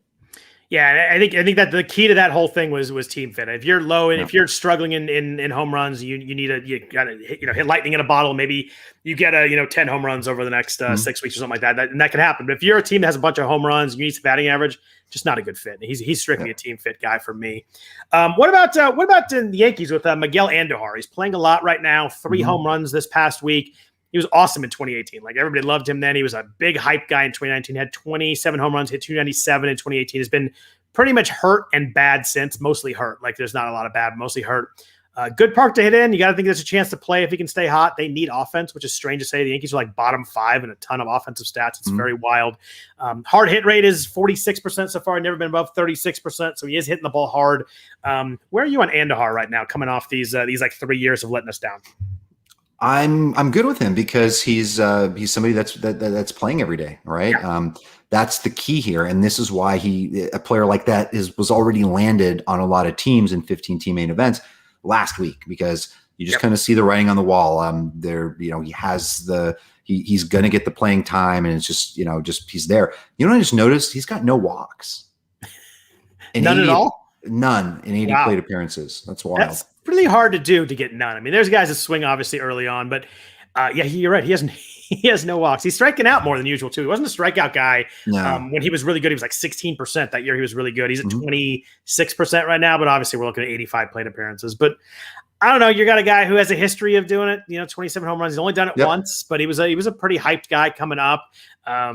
Yeah, I think that the key to that whole thing was team fit. If you're low and if you're struggling in home runs, you got to hit lightning in a bottle. Maybe you get 10 home runs over the next 6 weeks or something like that. And that can happen. But if you're a team that has a bunch of home runs, you need some batting average. Just not a good fit. He's strictly a team fit guy for me. What about the Yankees with Miguel Andujar? He's playing a lot right now. 3 home runs this past week. He was awesome in 2018. Like everybody loved him then. He was a big hype guy in 2019. Had 27 home runs, hit 297 in 2018. Has been pretty much hurt and bad since. Mostly hurt. Like there's not a lot of bad, mostly hurt. Good park to hit in. You got to think there's a chance to play if he can stay hot. They need offense, which is strange to say. The Yankees are like bottom 5 in a ton of offensive stats. It's very wild. Hard hit rate is 46% so far. Never been above 36%. So he is hitting the ball hard. Where are you on Andujar right now, coming off these like 3 years of letting us down? I'm good with him because he's somebody that's playing every day, right? Yeah. That's the key here, and this is why a player like that was already landed on a lot of teams in 15-team main events last week because you just kind of see the writing on the wall. He's going to get the playing time, and it's just he's there. I just noticed he's got no walks. None at all. None in 80 plate appearances. That's wild. That's really hard to do to get none. I mean, there's guys that swing obviously early on, but you're right. He has no walks. He's striking out more than usual too. He wasn't a strikeout guy when he was really good. He was like 16% that year. He was really good. He's at 26% right now, but obviously we're looking at 85 plate appearances. But I don't know. You got a guy who has a history of doing it. 27 home runs. He's only done it once, but he was a pretty hyped guy coming up. I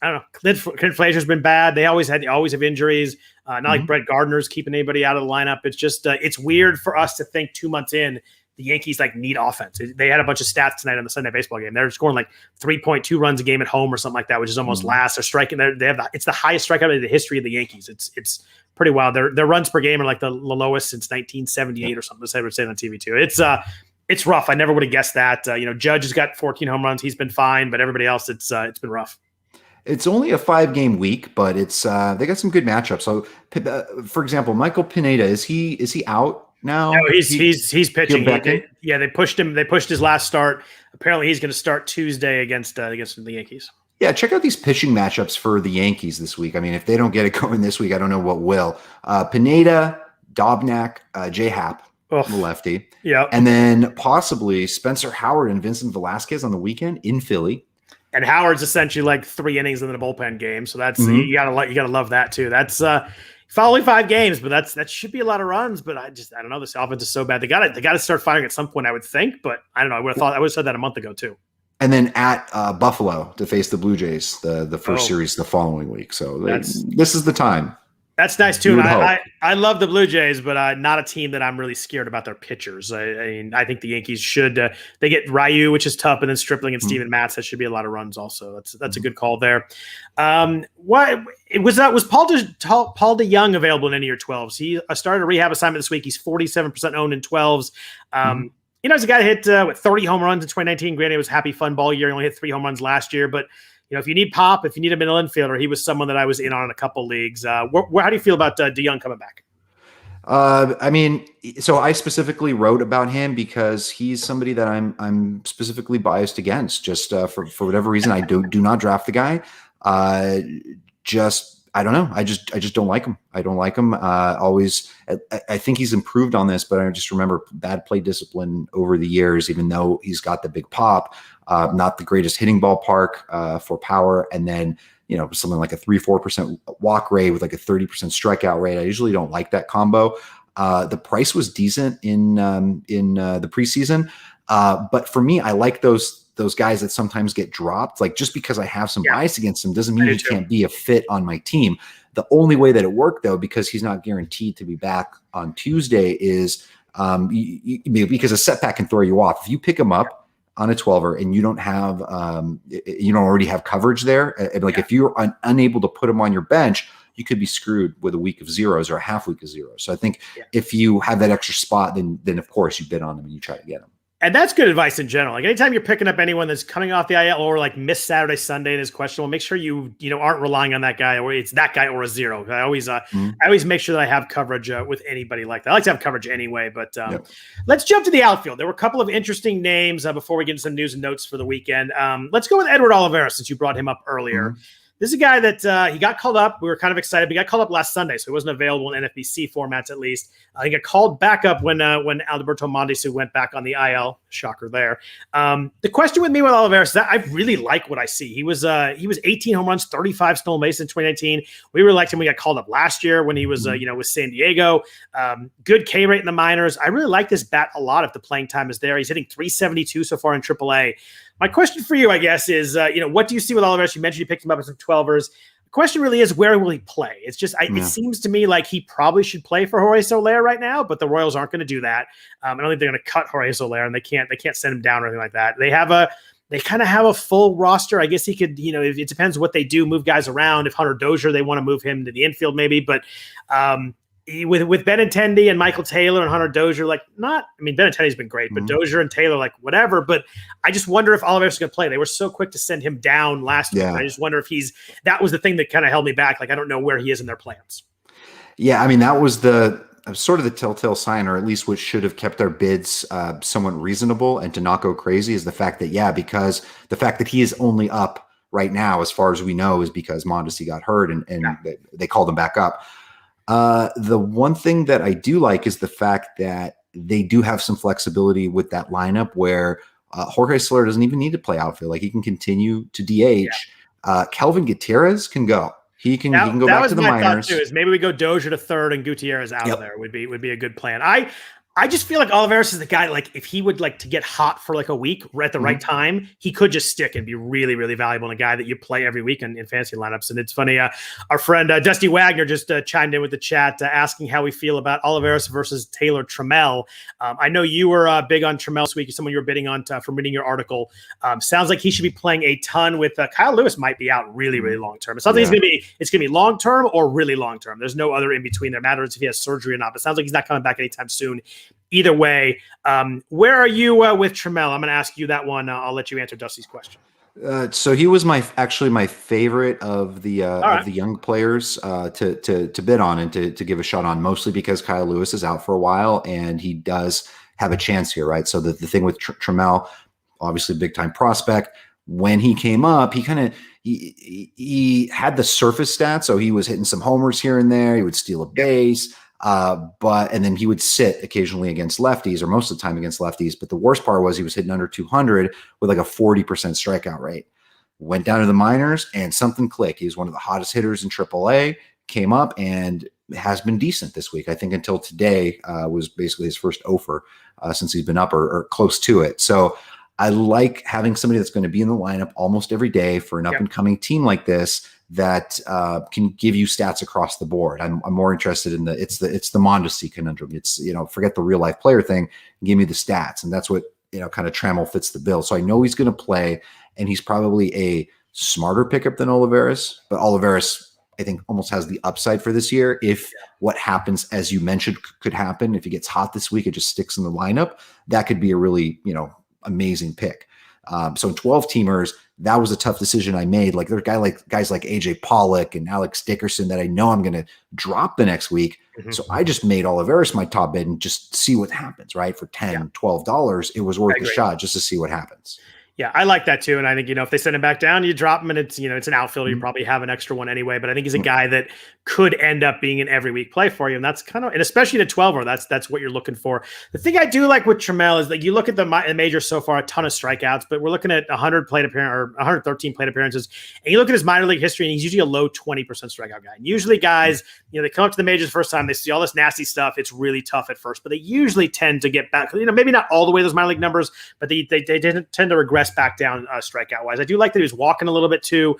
don't know. Clint Frazier's been bad. They always have injuries. Not like Brett Gardner's keeping anybody out of the lineup. It's just it's weird for us to think 2 months in the Yankees like need offense. They had a bunch of stats tonight on the Sunday baseball game. They're scoring like 3.2 runs a game at home or something like that, which is almost last. They're striking. It's the highest strikeout in the history of the Yankees. It's pretty wild. Their runs per game are like the lowest since 1978 or something. They would say on TV too. It's rough. I never would have guessed that. Judge has got 14 home runs. He's been fine, but everybody else, it's been rough. It's only a 5-game week, but it's they got some good matchups. So, for example, Michael Pineda, is he out now? No, he's pitching. They pushed him. They pushed his last start. Apparently, he's going to start Tuesday against the Yankees. Yeah, check out these pitching matchups for the Yankees this week. I mean, if they don't get it going this week, I don't know what will. Pineda, Dobnak, J. Happ, the lefty. Yeah, and then possibly Spencer Howard and Vincent Velasquez on the weekend in Philly. And Howard's essentially like 3 innings in the bullpen game, so that's you gotta love that too. That's only 5 games, but that should be a lot of runs. But I don't know. This offense is so bad. They got to start firing at some point, I would think. But I don't know. I would have said that a month ago too. And then at Buffalo to face the Blue Jays, the first series the following week. So this is the time. That's nice too. And I love the Blue Jays, but not a team that I'm really scared about their pitchers. I think the Yankees should they get Ryu, which is tough, and then Stripling and Steven Matz. That should be a lot of runs. Also, that's a good call there. Was Paul DeYoung available in any of your 12s? He started a rehab assignment this week. He's 47% owned in 12s. He's a guy that hit 30 home runs in 2019. Granted, it was happy fun ball year. He only hit 3 home runs last year, but. If you need pop, if you need a middle infielder, he was someone that I was in on a couple leagues. How do you feel about DeYoung coming back? So I specifically wrote about him because he's somebody that I'm specifically biased against. Just for whatever reason, I do not draft the guy. Just I don't know. I just don't like him. I don't like him. Always, I think he's improved on this, but I just remember bad play discipline over the years. Even though he's got the big pop, not the greatest hitting ballpark for power, and then something like a 3-4% walk rate with like a 30% strikeout rate. I usually don't like that combo. The price was decent in the preseason, but for me, I like those guys that sometimes get dropped. Like, just because I have some bias against him doesn't mean he can't be a fit on my team. The only way that it worked, though, because he's not guaranteed to be back on Tuesday, is because a setback can throw you off. If you pick him up on a 12er and you don't already have coverage there, if you're unable to put him on your bench, you could be screwed with a week of zeros or a half week of zeros. So I think if you have that extra spot, then of course you bid on him and you try to get him. And that's good advice in general. Like, anytime you're picking up anyone that's coming off the IL or like missed Saturday, Sunday and is questionable, make sure you aren't relying on that guy, or it's that guy or a zero. I always make sure that I have coverage with anybody like that. I like to have coverage anyway, but let's jump to the outfield. There were a couple of interesting names before we get into some news and notes for the weekend. Let's go with Edward Olivares, since you brought him up earlier. This is a guy that he got called up. We were kind of excited. But he got called up last Sunday, so he wasn't available in NFBC formats at least. He got called back up when Alberto Mondesi went back on the IL. Shocker there. The question with me with Olivares is that I really like what I see. He was 18 home runs, 35 stolen bases in 2019. We really liked him when he got called up last year when he was with San Diego. Good K rate in the minors. I really like this bat a lot if the playing time is there. He's hitting 372 so far in AAA. My question for you, I guess, is, what do you see with Olivares? You mentioned you picked him up as some 12ers. The question really is, where will he play? It's just, it seems to me like he probably should play for Jorge Soler right now, but the Royals aren't going to do that. I don't think they're going to cut Jorge Soler, and they can't send him down or anything like that. They kind of have a full roster. I guess he could, it depends what they do, move guys around. If Hunter Dozier, they want to move him to the infield maybe, but with Benintendi and Michael Taylor and Hunter Dozier, Benintendi's been great, but Dozier and Taylor, whatever. But I just wonder if Olivares is going to play. They were so quick to send him down last week. I just wonder if that was the thing that kind of held me back. Like, I don't know where he is in their plans. Yeah, that was sort of the telltale sign, or at least what should have kept their bids somewhat reasonable and to not go crazy, is the fact that, because the fact that he is only up right now, as far as we know, is because Mondesi got hurt and they called him back up. The one thing that I do like is the fact that they do have some flexibility with that lineup where Jorge Soler doesn't even need to play outfield. Like, he can continue to DH. Kelvin Gutierrez can go. He can go back to the minors. That was my thought too, is maybe we go Dozier to third and Gutierrez out of there would be a good plan. I just feel like Olivares is the guy, like, if he would like to get hot for like a week at the right time, he could just stick and be really, really valuable, and a guy that you play every week in fantasy lineups. And it's funny, our friend Dusty Wagner just chimed in with the chat asking how we feel about Olivares versus Taylor Trammell. I know you were big on Trammell this week. Someone you were bidding on from reading your article. Sounds like he should be playing a ton with Kyle Lewis. Might be out really, really long term. It sounds like it's going to be long term or really long term. There's no other in between. There matters if he has surgery or not. But it sounds like he's not coming back anytime soon. Either way, where are you with Trammell? I'm going to ask you that one. I'll let you answer Dusty's question. So he was my favorite of the young players to bid on and to give a shot on, mostly because Kyle Lewis is out for a while and he does have a chance here, right? So the thing with Trammell, obviously big time prospect. When he came up, he had the surface stats, so he was hitting some homers here and there. He would steal a base. And then he would sit occasionally against lefties, or most of the time against lefties. But the worst part was he was hitting under 200 with like a 40% strikeout rate. Went down to the minors and something clicked. He was one of the hottest hitters in AAA, came up and has been decent this week. I think until today was basically his first offer since he's been up or close to it. So I like having somebody that's going to be in the lineup almost every day for an up and coming team like this that can give you stats across the board. I'm more interested in it's the Mondesi conundrum. It's, forget the real life player thing, give me the stats. And that's what, kind of Trammell fits the bill. So I know he's going to play, and he's probably a smarter pickup than Olivares, but Olivares, I think, almost has the upside for this year. If what happens, as you mentioned, could happen, if he gets hot this week, it just sticks in the lineup, that could be a really, amazing pick. So in 12 teamers, that was a tough decision I made. Like, there's guys like AJ Pollock and Alex Dickerson that I know I'm going to drop the next week. So I just made Olivares my top bid and just see what happens, right? For $10, $12, it was worth a shot just to see what happens. Yeah, I like that too. And I think, if they send him back down, you drop him and it's an outfielder. You Mhm. probably have an extra one anyway. But I think he's a guy that could end up being an every week play for you. And that's and especially the 12er, that's what you're looking for. The thing I do like with Trammell is that you look at the majors so far, a ton of strikeouts, but we're looking at 100 plate appearance or 113 plate appearances. And you look at his minor league history and he's usually a low 20% strikeout guy. And usually guys, they come up to the majors the first time, they see all this nasty stuff. It's really tough at first, but they usually tend to get back, maybe not all the way those minor league numbers, but they tend to regress back down strikeout wise. I do like that he was walking a little bit too.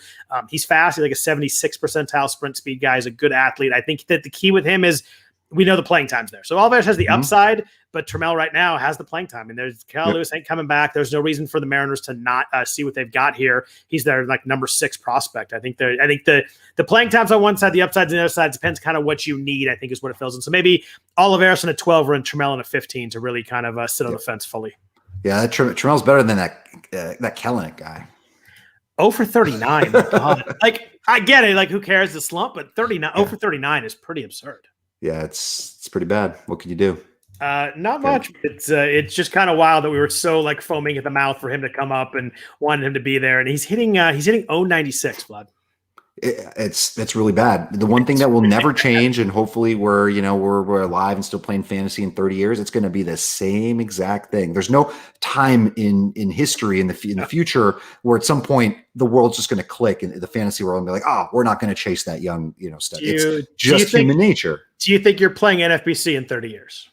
He's fast. He's like a 76 percentile sprint speed guy. He's a good athlete. I think that the key with him is we know the playing time's there. So Alvarez has the upside, but Trammell right now has the playing time. And there's Kyle Lewis ain't coming back. There's no reason for the Mariners to not see what they've got here. He's their number 6 prospect. I think the playing time's on one side, the upside's on the other side. It depends kind of what you need, I think is what it fills in. So maybe Olivares in a 12 or Trammell in a 15 to really kind of sit on the fence fully. Yeah, Trammell's better than that Kellenic guy. 0 for 39. God. I get it. Who cares the slump? But 39, 0 for 39 is pretty absurd. Yeah, it's pretty bad. What can you do? Not much. It's just kind of wild that we were so foaming at the mouth for him to come up and wanted him to be there. And he's hitting 0.96, Vlad. That's really bad. The one thing that will never change, and hopefully we're alive and still playing fantasy in 30 years, it's going to be the same exact thing. There's no time in history in the future where at some point the world's just going to click in the fantasy world and be like, oh, we're not going to chase that young stuff. It's just human nature. Do you think you're playing NFBC in 30 years?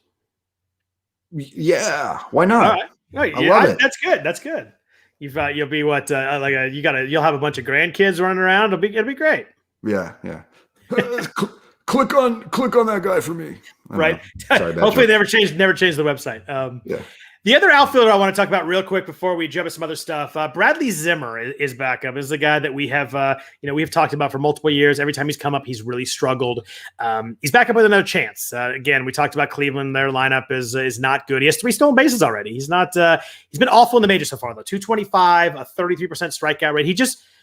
Yeah, why not? All right. I love it. That's good. You'll be what you'll have a bunch of grandkids running around. It'll be great. Yeah. click on that guy for me. Right. Sorry, hopefully never change the website. Yeah. The other outfielder I want to talk about real quick before we jump into some other stuff, Bradley Zimmer is back up. Is the guy that we have we've talked about for multiple years. Every time he's come up, he's really struggled. He's back up with another chance. Again, we talked about Cleveland. Their lineup is not good. He has 3 stolen bases already. He's not. He's been awful in the majors so far though. 225, a 33% strikeout rate.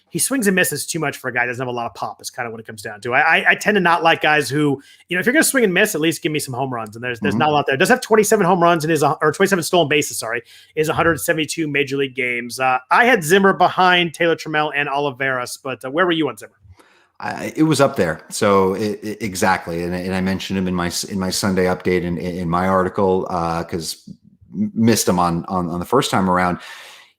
He swings and misses too much for a guy that doesn't have a lot of pop is kind of what it comes down to. I tend to not like guys who, if you're going to swing and miss, at least give me some home runs. And there's not a lot there. It does have 27 home runs or 27 stolen bases, is 172 major league games. I had Zimmer behind Taylor Trammell and Olivares, but where were you on Zimmer? It was up there. So exactly. And I mentioned him in my Sunday update in my article because missed him on the first time around.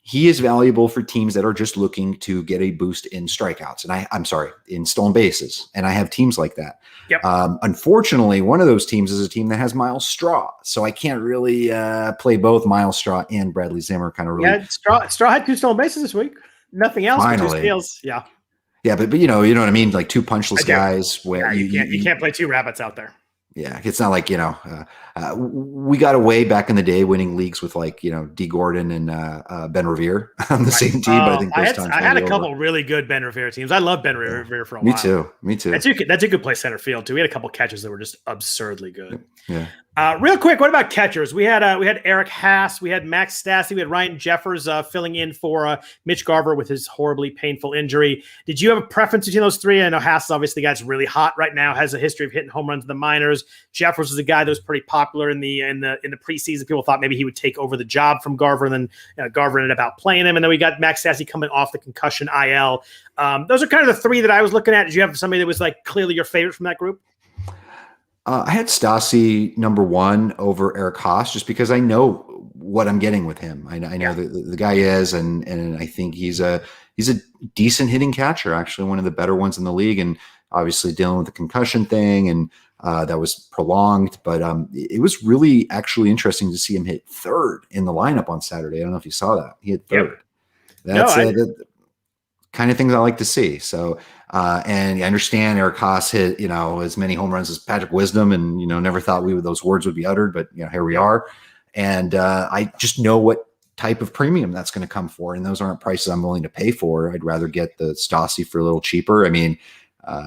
He is valuable for teams that are just looking to get a boost in strikeouts. And in stolen bases. And I have teams like that. Yep. Unfortunately, one of those teams is a team that has Miles Straw. So I can't really play both Miles Straw and Bradley Zimmer kind of really. Yeah, Straw had 2 stolen bases this week. Nothing else but 2 steals. Yeah. Yeah, but you know what I mean? Like 2 punchless guys. Where you can't play 2 rabbits out there. Yeah, it's not like, we got away back in the day winning leagues with D. Gordon and Ben Revere on the same team. But I think I had a couple really good Ben Revere teams. I love Ben Revere for a while. Me too. That's who could play center field too. We had a couple catches that were just absurdly good. Yeah. Real quick, what about catchers? We had Eric Haas, we had Max Stassi, we had Ryan Jeffers filling in for Mitch Garver with his horribly painful injury. Did you have a preference between those 3? I know Haas is obviously the guy that's really hot right now, has a history of hitting home runs in the minors. Jeffers is a guy that was pretty popular in the preseason. People thought maybe he would take over the job from Garver, and then Garver ended up playing him. And then we got Max Stassi coming off the concussion IL. Those are kind of the 3 that I was looking at. Did you have somebody that was clearly your favorite from that group? I had Stassi number 1 over Eric Haas just because I know what I'm getting with him. I know the guy is, and I think he's a decent hitting catcher, actually one of the better ones in the league, and obviously dealing with the concussion thing, and that was prolonged. But it was really actually interesting to see him hit 3rd in the lineup on Saturday. I don't know if you saw that. He hit 3rd. Yep. That's the kind of things I like to see. So. And I understand Eric Haas hit, as many home runs as Patrick Wisdom, and never thought those words would be uttered, but here we are. And I just know what type of premium that's going to come for, and those aren't prices I'm willing to pay for. I'd rather get the Stassi for a little cheaper. I mean,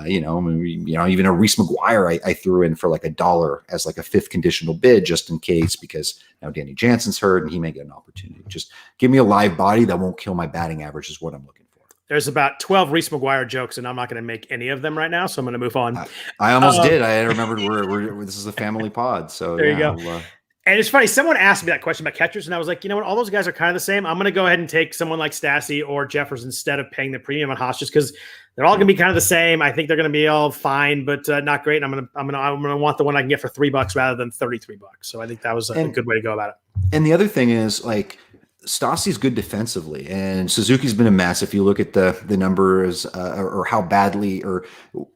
even a Reese McGuire I threw in for $1 as a 5th conditional bid just in case, because now Danny Jansen's hurt and he may get an opportunity. Just give me a live body that won't kill my batting average is what I'm looking for. There's about 12 Reese McGuire jokes, and I'm not going to make any of them right now, so I'm going to move on. I almost did. I remembered we're this is a family pod, so there you go. And it's funny, someone asked me that question about catchers, and I was like, you know what, all those guys are kind of the same. I'm going to go ahead and take someone like Stassi or Jeffers instead of paying the premium on Haas, just because they're all going to be kind of the same. I think they're going to be all fine, but not great. And I'm going to want the one I can get for $3 rather than $33. So I think that was a good way to go about it. And the other thing is, like, Stassi's good defensively, and Suzuki's been a mess. If you look at the numbers or how badly or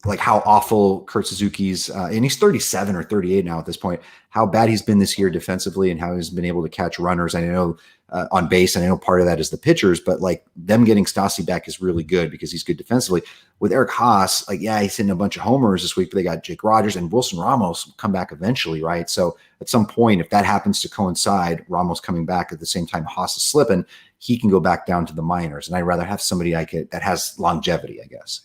like how awful Kurt Suzuki's, and he's 37 or 38 now at this point, how bad he's been this year defensively and how he's been able to catch runners. I know on base, and I know part of that is the pitchers, but like them getting Stassi back is really good because he's good defensively. With Eric Haas, like, yeah, he's hitting a bunch of homers this week, but they got Jake Rogers and Wilson Ramos will come back eventually, right? So at some point, if that happens to coincide, Ramos coming back at the same time Haas is slipping, he can go back down to the minors. And I'd rather have somebody that has longevity, I guess.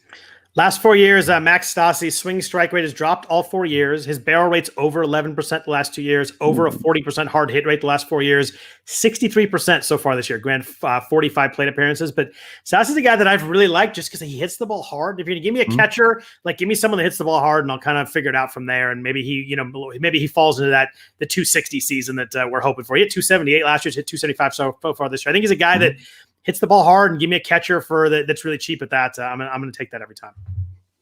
Last 4 years, Max Stassi's swing strike rate has dropped all 4 years. His barrel rate's over 11% the last 2 years, over a 40% hard hit rate the last 4 years, 63% so far this year. Granted, 45 plate appearances, but Stassi's a guy that I've really liked just because he hits the ball hard. If you're going to give me a catcher, like give me someone that hits the ball hard, and I'll kind of figure it out from there. And maybe he falls into the 260 season that we're hoping for. He hit 278 last year, hit 275 so far this year. I think he's a guy that hits the ball hard, and give me a catcher that's really cheap at that. I'm going to take that every time.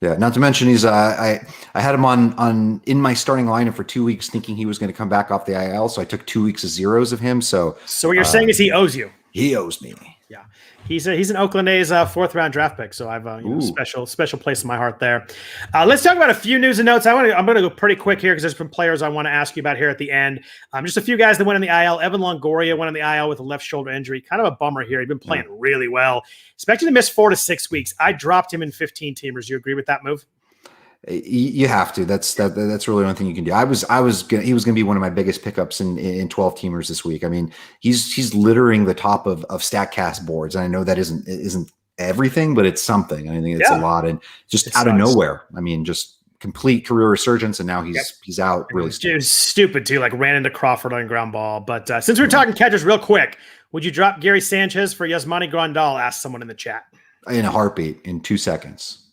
Yeah, not to mention he's I had him on in my starting lineup for 2 weeks, thinking he was going to come back off the IL. So I took 2 weeks of zeros of him. So what you're saying is he owes you. He owes me. Yeah, he's an Oakland A's 4th round draft pick, so I've special place in my heart there. Let's talk about a few news and notes. I'm going to go pretty quick here because there's some players I want to ask you about here at the end. Just a few guys that went on the IL. Evan Longoria went on the IL with a left shoulder injury. Kind of a bummer here. He'd been playing really well. Expected to miss 4 to 6 weeks. I dropped him in 15 teamers. Do you agree with that move? You have to. That's really the only thing you can do. He was going to be one of my biggest pickups in 12 teamers this week. I mean, he's littering the top of StatCast boards. And I know that isn't everything, but it's something. I think it's a lot, and just out of nowhere. I mean, just complete career resurgence, and now he's out really. It was stupid too. Like ran into Crawford on ground ball. But since we're talking catchers, real quick, would you drop Gary Sanchez for Yasmani Grandal? Asked someone in the chat. In a heartbeat, in 2 seconds.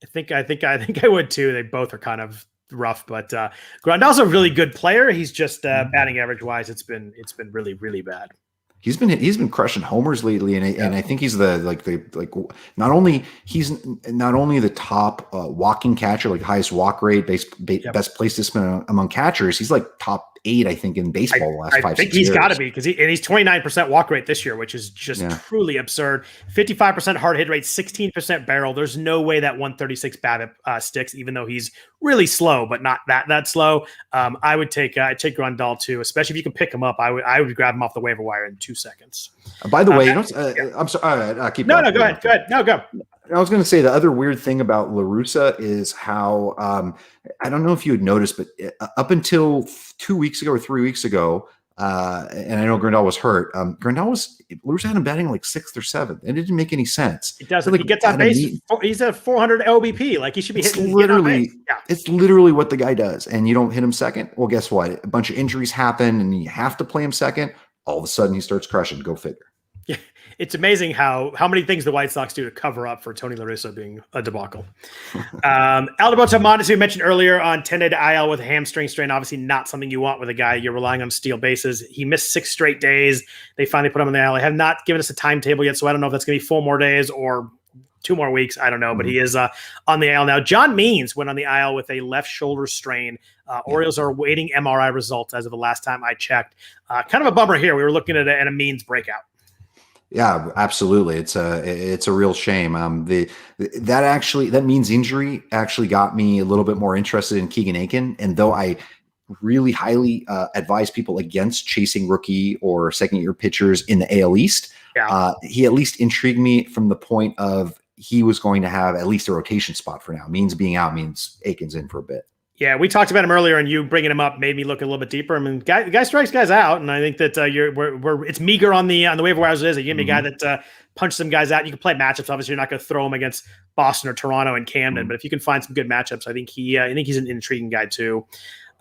I think I would too. They both are kind of rough, but Grandal's a really good player. He's just batting average wise, it's been really, really bad. He's been crushing homers lately, and I think he's not only the top walking catcher, like highest walk rate, best place to spin among catchers. He's like top 8, I think, in baseball the last 5 years. I think he's got to be because he's 29% walk rate this year, which is just truly absurd. 55% hard hit rate, 16% barrel. There's no way that 136 BABIP sticks, even though he's really slow, but not that slow. I would take Grandal too, especially if you can pick him up. I would grab him off the waiver wire in 2 seconds. By the way, I'm sorry. Keep going. No, go ahead. No, go. I was going to say the other weird thing about La Russa is how I don't know if you had noticed, but up until 2 weeks ago or 3 weeks ago, and I know Grandal was hurt. La Russa had him batting like 6th or 7th. It didn't make any sense. It doesn't. Like, he gets on base. He's at 400 OBP. Like he should be hitting. It's literally what the guy does, and you don't hit him second. Well, guess what? A bunch of injuries happen, and you have to play him second. All of a sudden, he starts crushing. Go figure. Yeah, it's amazing how many things the White Sox do to cover up for Tony La Russa being a debacle. Alberto Montes, we mentioned earlier, on 10-day to IL with a hamstring strain. Obviously not something you want with a guy you're relying on steal bases. He missed 6 straight days. They finally put him on the IL. They have not given us a timetable yet, so I don't know if that's going to be 4 more days or 2 more weeks. I don't know, but he is on the IL now. John Means went on the IL with a left shoulder strain. Orioles are awaiting MRI results as of the last time I checked. Kind of a bummer here. We were looking at a Means breakout. Yeah, absolutely. It's a real shame. That Means injury actually got me a little bit more interested in Keegan Aiken. And though I really highly advise people against chasing rookie or second-year pitchers in the AL East, he at least intrigued me from the point of he was going to have at least a rotation spot for now. Means being out means Aiken's in for a bit. Yeah, we talked about him earlier, and you bringing him up made me look a little bit deeper. I mean, guy strikes guys out, and I think that it's meager on the waiver wire as it is. You give me a guy that punches some guys out. You can play matchups. Obviously, you're not going to throw him against Boston or Toronto and Camden, but if you can find some good matchups, I think he's an intriguing guy too.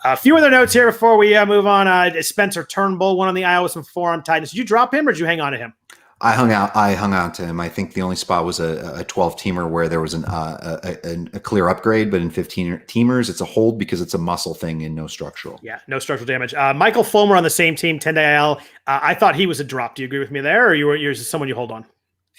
A few other notes here before we move on. Spencer Turnbull went on the IL with some forearm tightness. Did you drop him or did you hang on to him? I hung out to him. I think the only spot was a 12-teamer where there was a clear upgrade, but in 15-teamers, it's a hold because it's a muscle thing and no structural. Yeah, no structural damage. Michael Fulmer on the same team, 10-day IL. I thought he was a drop. Do you agree with me there, or you're someone you hold on?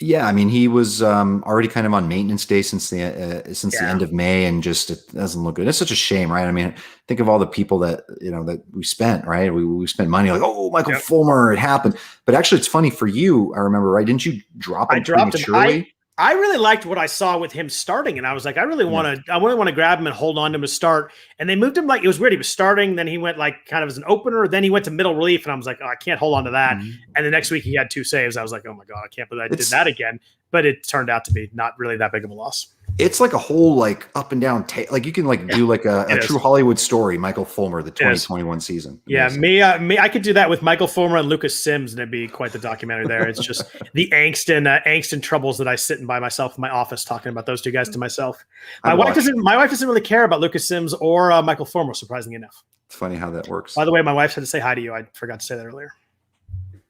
Yeah, I mean, he was already kind of on maintenance day since the end of May, and just it doesn't look good. It's such a shame, right? I mean, think of all the people that that we spent, right? We spent money like, oh, Michael Fulmer, it happened. But actually, it's funny for you. I remember, right? Didn't you drop him? I dropped him. I really liked what I saw with him starting, and I was like, I really want to grab him and hold on to him to start. And they moved him like it was weird. He was starting, then he went like kind of as an opener, then he went to middle relief, and I was like, oh, I can't hold on to that. Mm-hmm. And the next week he had 2 saves. I was like, oh my god, I can't believe I did that again. But it turned out to be not really that big of a loss. It's like a whole like up and down like you can like do like a true Hollywood story. Michael Fulmer, the 2021 season. Amazing. Yeah, me, I could do that with Michael Fulmer and Lucas Sims, and it'd be quite the documentary there. It's just the angst and troubles that I sit in by myself in my office talking about those 2 guys to myself. My wife doesn't really care about Lucas Sims or Michael Fulmer, surprisingly enough. It's funny how that works. By the way, my wife said to say hi to you. I forgot to say that earlier.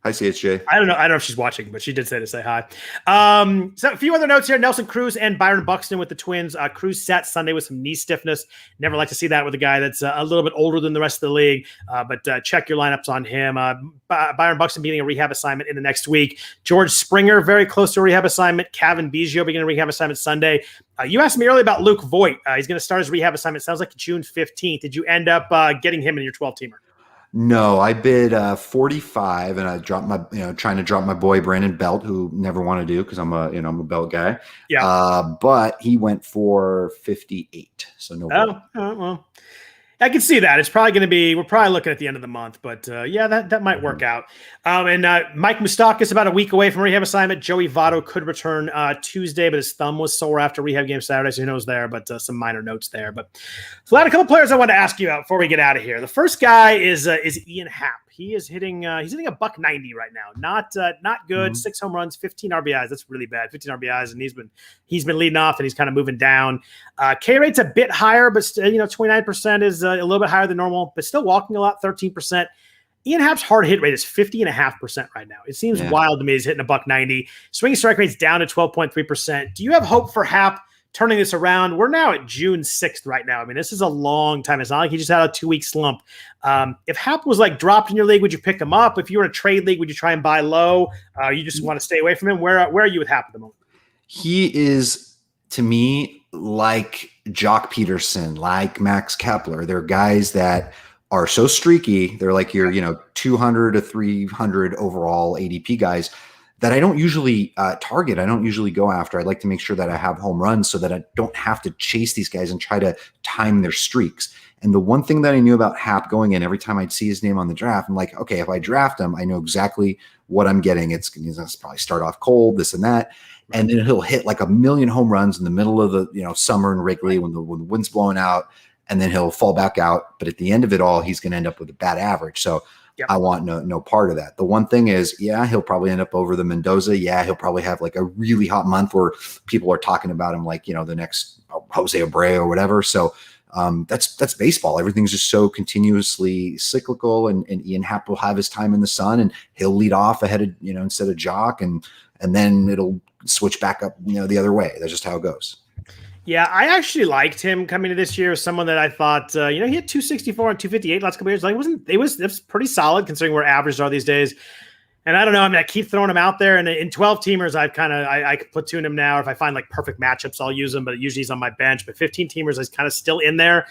Hi, CHJ. I don't know if she's watching, but she did say to say hi. So a few other notes here. Nelson Cruz and Byron Buxton with the Twins. Cruz sat Sunday with some knee stiffness. Never like to see that with a guy that's a little bit older than the rest of the league. But check your lineups on him. Byron Buxton beginning a rehab assignment in the next week. George Springer, very close to a rehab assignment. Kevin Biggio beginning a rehab assignment Sunday. You asked me earlier about Luke Voight. He's going to start his rehab assignment. Sounds like June 15th. Did you end up getting him in your 12-teamer? No, I bid 45, and I dropped my, trying to drop my boy Brandon Belt, who never want to do because I'm a Belt guy. Yeah. But he went for 58, so no. Well, I can see that. It's probably going to be. We're probably looking at the end of the month, but that might work out. And Mike Moustakas about a week away from rehab assignment. Joey Votto could return Tuesday, but his thumb was sore after rehab game Saturday, so who knows there. But some minor notes there. But so a couple players I want to ask you about before we get out of here. The first guy is Ian Happ. He is hitting. He's hitting a $190 right now. Not good. Mm-hmm. 6 home runs, 15 RBIs. That's really bad. 15 RBIs, and he's been leading off, and he's kind of moving down. K rate's a bit higher, but 29% is a little bit higher than normal, but still walking a lot. 13%. Ian Happ's hard hit rate is 50.5% right now. It seems wild to me. He's hitting a $190. Swinging strike rate's down to 12.3%. Do you have hope for Happ turning this around? We're now at June 6th right now. I mean, this is a long time. It's not like he just had a 2-week slump. If Happ was like dropped in your league, would you pick him up? If you were in a trade league, would you try and buy low? You just want to stay away from him? Where are you with Happ at the moment? He is, to me, like Jock Peterson, like Max Kepler. They're guys that are so streaky. They're like your 200 to 300 overall ADP guys that I don't usually target. I don't usually go after. I'd like to make sure that I have home runs so that I don't have to chase these guys and try to time their streaks. And the one thing that I knew about Happ going in, every time I'd see his name on the draft, I'm like, okay, if I draft him, I know exactly what I'm getting. He's going to probably start off cold, this and that. And then he'll hit like 1,000,000 home runs in the middle of the summer in Wrigley when the wind's blowing out, and then he'll fall back out. But at the end of it all, he's going to end up with a bad average. So I want no part of that. The one thing is, he'll probably end up over the Mendoza. Yeah, he'll probably have like a really hot month where people are talking about him like, the next Jose Abreu or whatever. So that's baseball. Everything's just so continuously cyclical, and Ian Happ will have his time in the sun, and he'll lead off ahead of, instead of Jock, and then it'll switch back up, the other way. That's just how it goes. Yeah, I actually liked him coming to this year. Someone that I thought, he had 264 and 258 last couple years. Like it was pretty solid considering where averages are these days. And I don't know. I mean, I keep throwing him out there. And in 12 teamers, I could platoon him now. If I find like perfect matchups, I'll use him. But usually he's on my bench. But 15 teamers is kind of still in there.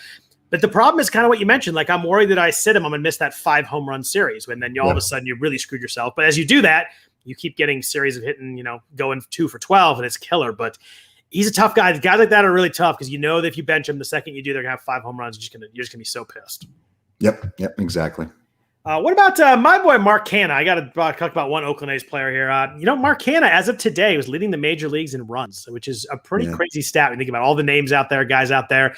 But the problem is kind of what you mentioned. Like I'm worried that I sit him, I'm gonna miss that 5 home run series, when then all of a sudden you really screwed yourself. But as you do that, you keep getting series of hitting, going 2 for 12, and it's killer. But he's a tough guy. Guys like that are really tough because that if you bench him, the second you do, they're gonna have 5 home runs. You're just gonna be so pissed. Yep, exactly. What about my boy Mark Canha? I got to talk about one Oakland A's player here. Mark Canha, as of today, was leading the major leagues in runs, which is a pretty crazy stat when you think about all the names out there, guys out there.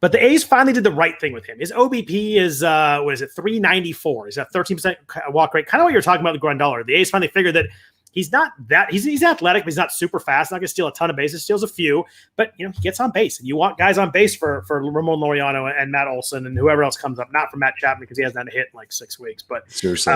But the A's finally did the right thing with him. His OBP is 394. He's got 13% walk rate. Kind of what you were talking about with Grandollar. The A's finally figured that he's not that he's athletic, but he's not super fast. Not gonna steal a ton of bases, steals a few, but he gets on base. And you want guys on base for Ramon Laureano and Matt Olson and whoever else comes up, not for Matt Chapman because he hasn't had a hit in like 6 weeks. But seriously.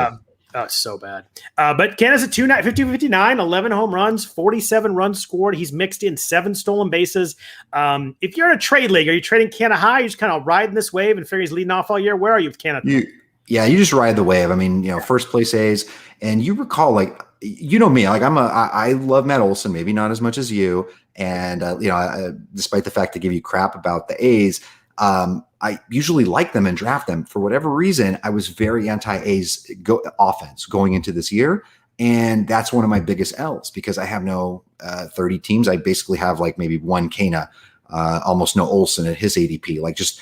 Oh, it's so bad. But Canada's at 50-59, 11 home runs, 47 runs scored. He's mixed in 7 stolen bases. If you're in a trade league, are you trading Canada high? You're just kind of riding this wave and figure he's leading off all year. Where are you with Canada? You just ride the wave. I mean, first place A's, and you recall, like, me, like I love Matt Olson, maybe not as much as you. And, despite the fact I give you crap about the A's, I usually like them and draft them. For whatever reason, I was very anti-A's offense going into this year. And that's one of my biggest L's because I have no 30 teams. I basically have like maybe one Kana, almost no Olsen at his ADP. Like just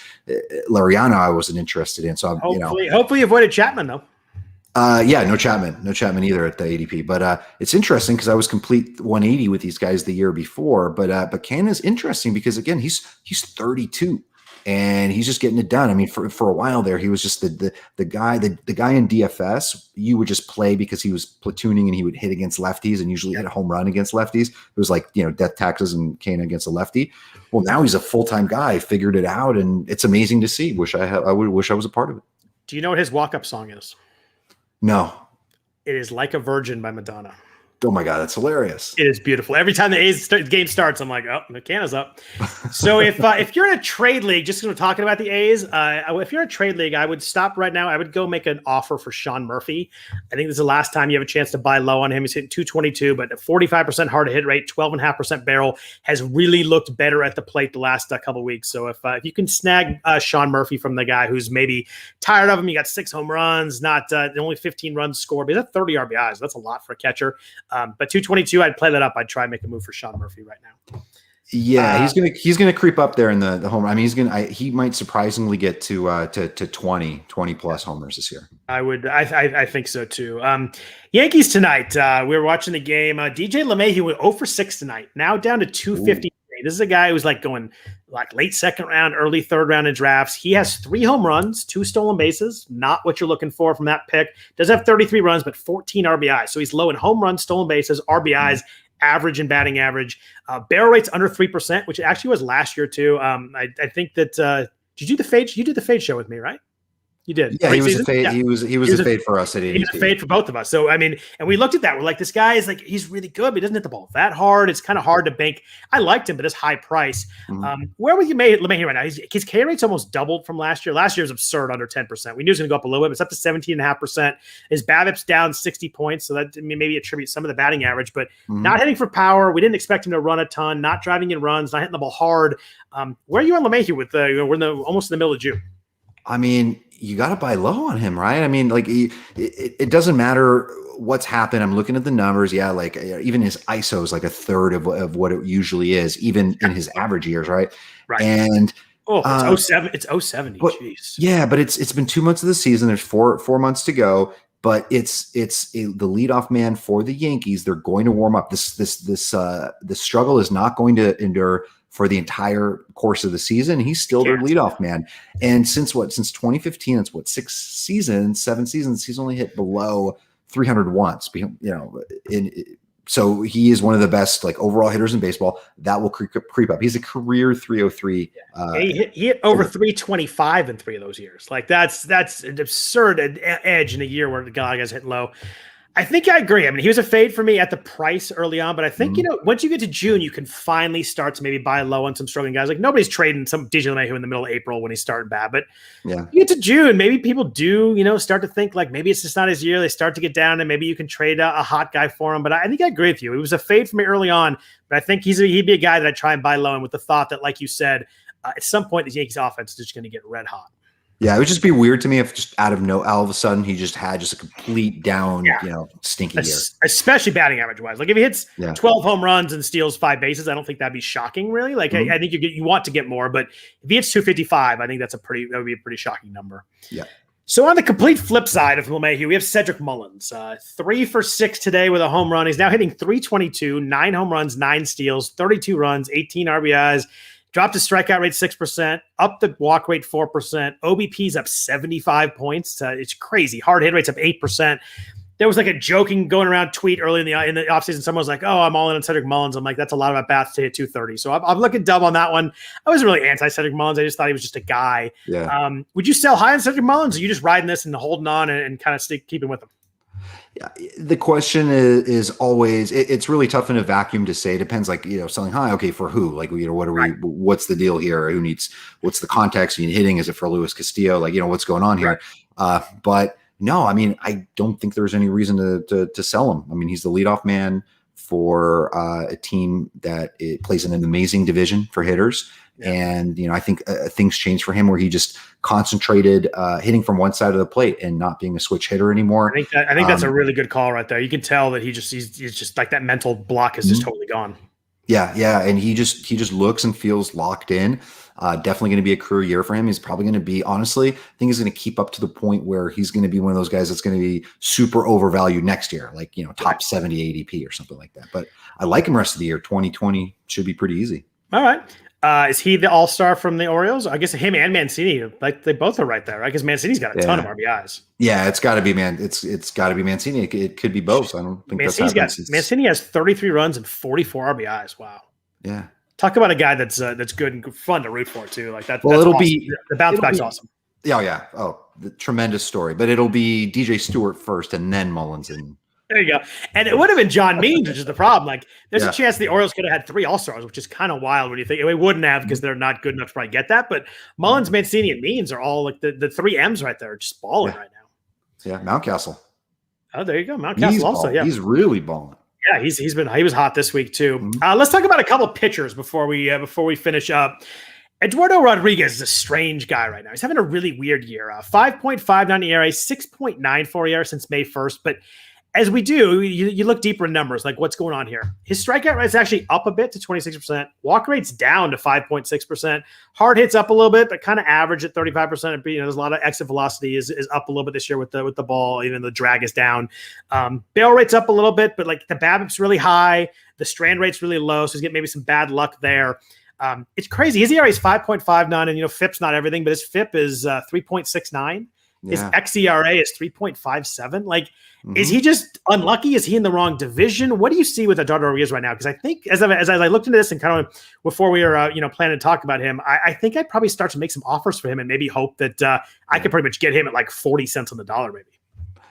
Lariano I wasn't interested in. So, hopefully you avoided Chapman, though. No Chapman either at the ADP, but it's interesting because I was complete 180 with these guys the year before, but Canada's interesting because again, he's 32 and he's just getting it done. I mean, for a while there, he was just the guy in DFS you would just play because he was platooning and he would hit against lefties and usually hit a home run against lefties. It was like, death taxes and Canada against a lefty. Well, now he's a full-time guy, figured it out. And it's amazing to see. I wish I was a part of it. Do you know what his walk-up song is? No. It is Like a Virgin by Madonna. Oh my God, that's hilarious. It is beautiful. Every time the game starts, I'm like, oh, the Canada's up. So if you're in a trade league, just because we're talking about the A's, if you're in a trade league, I would stop right now. I would go make an offer for Sean Murphy. I think this is the last time you have a chance to buy low on him. He's hitting 222, but a 45% hard hit rate, 12.5% barrel, has really looked better at the plate the last couple of weeks. So if you can snag Sean Murphy from the guy who's maybe tired of him, you got 6 home runs, not only 15 runs scored, but he's at 30 RBIs. That's a lot for a catcher. But 222, I'd play that up. I'd try and make a move for Sean Murphy right now. Yeah, he's gonna creep up there in the home. I mean, he might surprisingly get to 20 plus homers this year. I think so too. Yankees tonight. We were watching the game. DJ LeMahieu went 0 for 6 tonight. Now down to 250. This is a guy who's like going like late second round, early third round in drafts. He has 3 home runs, 2 stolen bases. Not what you're looking for from that pick. Does have 33 runs, but 14 RBIs. So he's low in home runs, stolen bases, RBIs, average and batting average. Barrel rate's under 3%, which actually was last year too. I think that did you do the fade? You did the fade show with me, right? You did. Yeah, he was a fade. Yeah. He was a fade for us at ADP. He was a fade for both of us. So, I mean, and we looked at that. We're like, this guy is like, he's really good, but he doesn't hit the ball that hard. It's kind of hard to bank. I liked him, but it's high price. Mm-hmm. Where would you make LeMahieu right now? His K rate's almost doubled from last year. Last year was absurd, under 10%. We knew it was going to go up a little bit, but it's up to 17.5%. His BABIP's down 60 points, so that maybe attributes some of the batting average, but not hitting for power. We didn't expect him to run a ton, not driving in runs, not hitting the ball hard. Where are you on LeMahieu with we're almost in the middle of June? I mean, you got to buy low on him, right? I mean, like it doesn't matter what's happened. I'm looking at the numbers. Yeah, like even his ISO is like a third of what it usually is, even in his average years, right? Right. And it's 07. It's 070. Jeez. Yeah, but it's been 2 months of the season. There's four months to go. But it's the leadoff man for the Yankees. They're going to warm up. This struggle is not going to endure for the entire course of the season. He's still their leadoff man. And since 2015, it's 7 seasons, he's only hit below 300 once, so he is one of the best like overall hitters in baseball. That will creep up. He's a career 303. He hit over 325 in 3 of those years. Like that's an absurd edge in a year where the guy's hitting low. I think I agree. I mean, he was a fade for me at the price early on, but I think, once you get to June, you can finally start to maybe buy low on some struggling guys. Like nobody's trading some DJ LeMahieu in the middle of April when he's starting bad, but you get to June, maybe people do, start to think like maybe it's just not his year. They start to get down and maybe you can trade a hot guy for him. But I think I agree with you. It was a fade for me early on, but I think he'd be a guy that I'd try and buy low. And with the thought that, like you said, at some point, the Yankees offense is just going to get red hot. Yeah, it would just be weird to me if just all of a sudden he just had a complete down, stinky year. Especially batting average wise. Like if he hits 12 home runs and steals 5 bases, I don't think that'd be shocking, really. Like I think you want to get more, but if he hits 255, I think that would be a pretty shocking number. Yeah. So on the complete flip side of LeMahieu, we have Cedric Mullins, 3 for 6 today with a home run. He's now hitting 322, 9 home runs, 9 steals, 32 runs, 18 RBIs. Dropped his strikeout rate 6%, up the walk rate 4%. OBP's up 75 points. It's crazy. Hard hit rate's up 8%. There was like a joking going around tweet early in the offseason. Someone was like, "Oh, I'm all in on Cedric Mullins." I'm like, "That's a lot of at bats to hit 230." So I'm looking dumb on that one. I wasn't really anti Cedric Mullins. I just thought he was just a guy. Yeah. Would you sell high on Cedric Mullins? Or are you just riding this and holding on and kind of keeping with him? Yeah, the question is always it's really tough in a vacuum to say. It depends, like, selling high. Okay, for who? Like, what are we? Right. What's the deal here? What's the context? Hitting? Is it for Luis Castillo? Like, what's going on here? Right. But no, I mean, I don't think there's any reason to sell him. I mean, he's the leadoff man for a team that it plays in an amazing division for hitters. Yeah. And, I think things changed for him where he just concentrated hitting from one side of the plate and not being a switch hitter anymore. I think that's a really good call right there. You can tell that he's just like that mental block is just totally gone. Yeah. Yeah. And he just looks and feels locked in. Definitely going to be a career year for him. He's probably going to be, honestly, I think he's going to keep up to the point where he's going to be one of those guys that's going to be super overvalued next year, like, top 70 ADP or something like that. But I like him rest of the year. 2020 should be pretty easy. All right. Is he the all-star from the Orioles? I guess him and Mancini, like, they both are right there, right? Because Mancini's got a ton of RBIs. Yeah, it's got to be it's got to be Mancini. It could be both. I don't think Mancini has 33 runs and 44 RBIs. Wow. Yeah. Talk about a guy that's good and fun to root for too. Like that. Well, it'll be the bounce back's awesome. Yeah, yeah. Oh, the tremendous story. But it'll be DJ Stewart first, and then Mullins. And there you go. And it would have been John Means, which is the problem. Like, there's a chance the Orioles could have had 3 All-Stars, which is kind of wild when you think they wouldn't have because they're not good enough to probably get that. But Mullins, Mancini, and Means are all like the 3 M's right there, just balling right now. Yeah, Mountcastle. Oh, there you go. Mountcastle also. Yeah, he's really balling. Yeah, he was hot this week too. Let's talk about a couple pitchers before we finish up. Eduardo Rodriguez is a strange guy right now. He's having a really weird year. 5.59 ERA, 6.94 ERA since May 1st. But as we do, you look deeper in numbers, like what's going on here. His strikeout rate is actually up a bit to 26%. Walk rate's down to 5.6%. Hard hits up a little bit, but kind of average at 35%. There's a lot of exit velocity is up a little bit this year with the ball, even though the drag is down. Barrel rate's up a little bit, but like the BABIP's really high. The strand rate's really low, so he's getting maybe some bad luck there. It's crazy. His ERA is 5.59, and FIP's not everything, but his FIP is 3.69. His xERA is 3.57. Like, is he just unlucky? Is he in the wrong division? What do you see with Eduardo Rodriguez right now? Because I think as I looked into this and kind of before we were planning to talk about him, I think I'd probably start to make some offers for him and maybe hope that I could pretty much get him at like 40 cents on the dollar, maybe.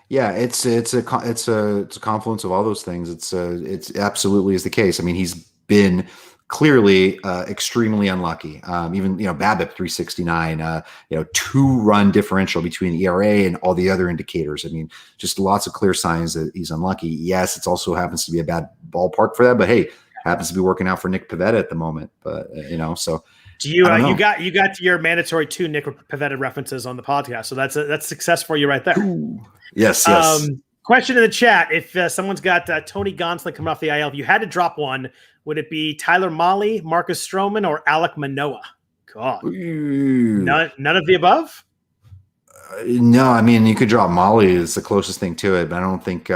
Yeah, it's a confluence of all those things. It's absolutely is the case. I mean, he's been clearly extremely unlucky. Even BABIP 369, 2-run differential between the ERA and all the other indicators. I mean, just lots of clear signs that he's unlucky. Yes, it also happens to be a bad ballpark for that, but hey, happens to be working out for Nick Pivetta at the moment. But so do you you got your mandatory 2 Nick Pivetta references on the podcast, so that's success for you right there. Ooh. Yes. Question in the chat: if someone's got Tony Gonsolin coming off the IL, if you had to drop one, would it be Tyler Mahle, Marcus Stroman, or Alek Manoah? God, none of the above. No, I mean, you could drop Mahle is the closest thing to it, but I don't think.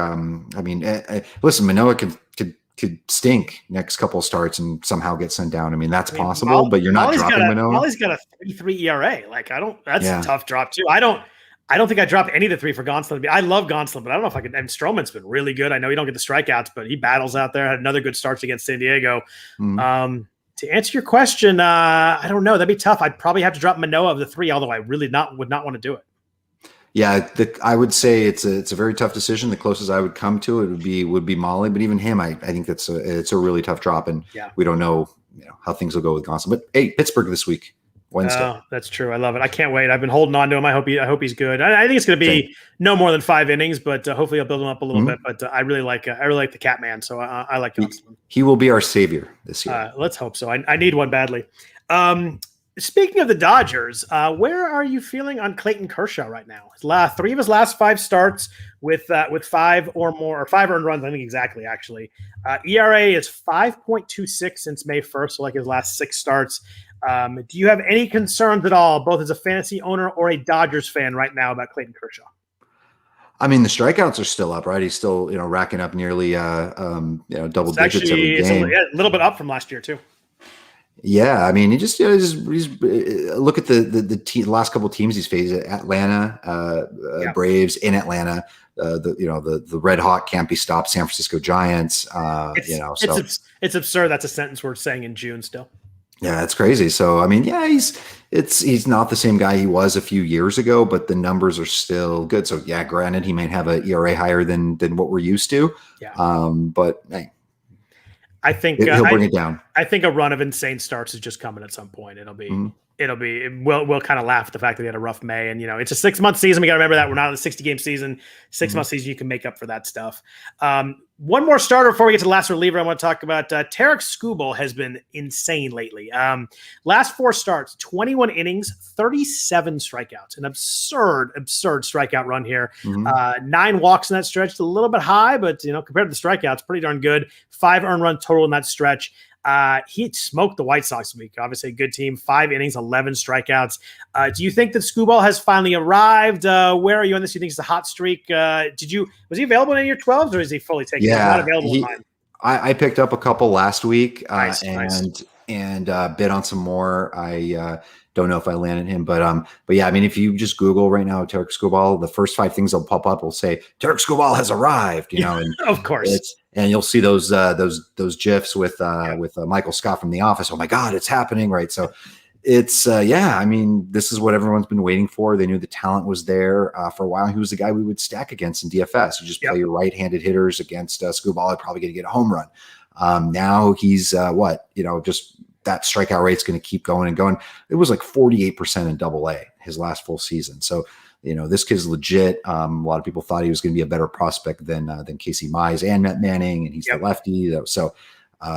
Listen, Manoah could stink next couple of starts and somehow get sent down. I mean, that's possible, but you're not dropping Manoah. Mahle's got a 3.3 ERA. Like, that's a tough drop too. I don't think I dropped any of the 3 for Gonsolin. I love Gonsolin, but I don't know if I could. And Stroman's been really good. I know you don't get the strikeouts, but he battles out there. Had another good start against San Diego. To answer your question, I don't know. That'd be tough. I'd probably have to drop Manoah of the 3, although I really would not want to do it. Yeah, I would say it's a very tough decision. The closest I would come to it would be Mahle, but even him, I think it's a really tough drop, and we don't know how things will go with Gonsolin. But hey, Pittsburgh this week. Wednesday. Oh, that's true. I love it. I can't wait. I've been holding on to him. I hope he's good. I think it's going to be no more than 5 innings, but hopefully I'll build him up a little bit. But I really like the Catman, so I like him. He will be our savior this year. Let's hope so. I need one badly. Speaking of the Dodgers, where are you feeling on Clayton Kershaw right now? 3 of his last 5 starts with 5 or more, or 5 earned runs, I think exactly, actually. ERA is 5.26 since May 1st, so like his last 6 starts. Do you have any concerns at all, both as a fantasy owner or a Dodgers fan right now, about Clayton Kershaw? I mean, the strikeouts are still up, right? He's still, racking up nearly, double digits every game. A little bit up from last year too. Yeah, I mean, he just he's look at the last couple of teams he's faced: Atlanta, Braves in Atlanta, the red hot can't be stopped San Francisco Giants. It's absurd. That's a sentence we're saying in June still. Yeah, that's crazy. So I mean, yeah, he's he's not the same guy he was a few years ago, but the numbers are still good. So yeah, granted, he might have an ERA higher than what we're used to. Yeah. But hey, I think he'll bring it down. I think a run of insane starts is just coming at some point. We'll kind of laugh at the fact that he had a rough May, and it's a 6-month season. We got to remember that we're not in a 60-game season. 6-month season, you can make up for that stuff. One more starter before we get to the last reliever I want to talk about. Tarek Skubal has been insane lately. Last 4 starts, 21 innings, 37 strikeouts. An absurd strikeout run here. 9 walks in that stretch. A little bit high, but compared to the strikeouts, pretty darn good. 5 earned run total in that stretch. He smoked the White Sox week. Obviously a good team, 5 innings, 11 strikeouts. Do you think that Skubal has finally arrived? Where are you on this? Do you think it's a hot streak? Was he available in your 12s or is he fully taken? Yeah, not available in mine. I picked up a couple last week Nice. and bid on some more. I don't know if I landed him, but yeah, I mean, if you just Google right now, Tarek Skubal, the first 5 things that'll pop up will say Tarek Skubal has arrived, and of course. And you'll see those GIFs with Michael Scott from The Office. Oh my God, it's happening, right? So it's I mean, this is what everyone's been waiting for. They knew the talent was there for a while. He was the guy we would stack against in DFS. You just play your right-handed hitters against Skubal, probably going to get a home run. Now he's just that strikeout rate's going to keep going and going. It was like 48% in Double-A his last full season. So this kid's legit. A lot of people thought he was going to be a better prospect than Casey Mize and Matt Manning, and he's the lefty. So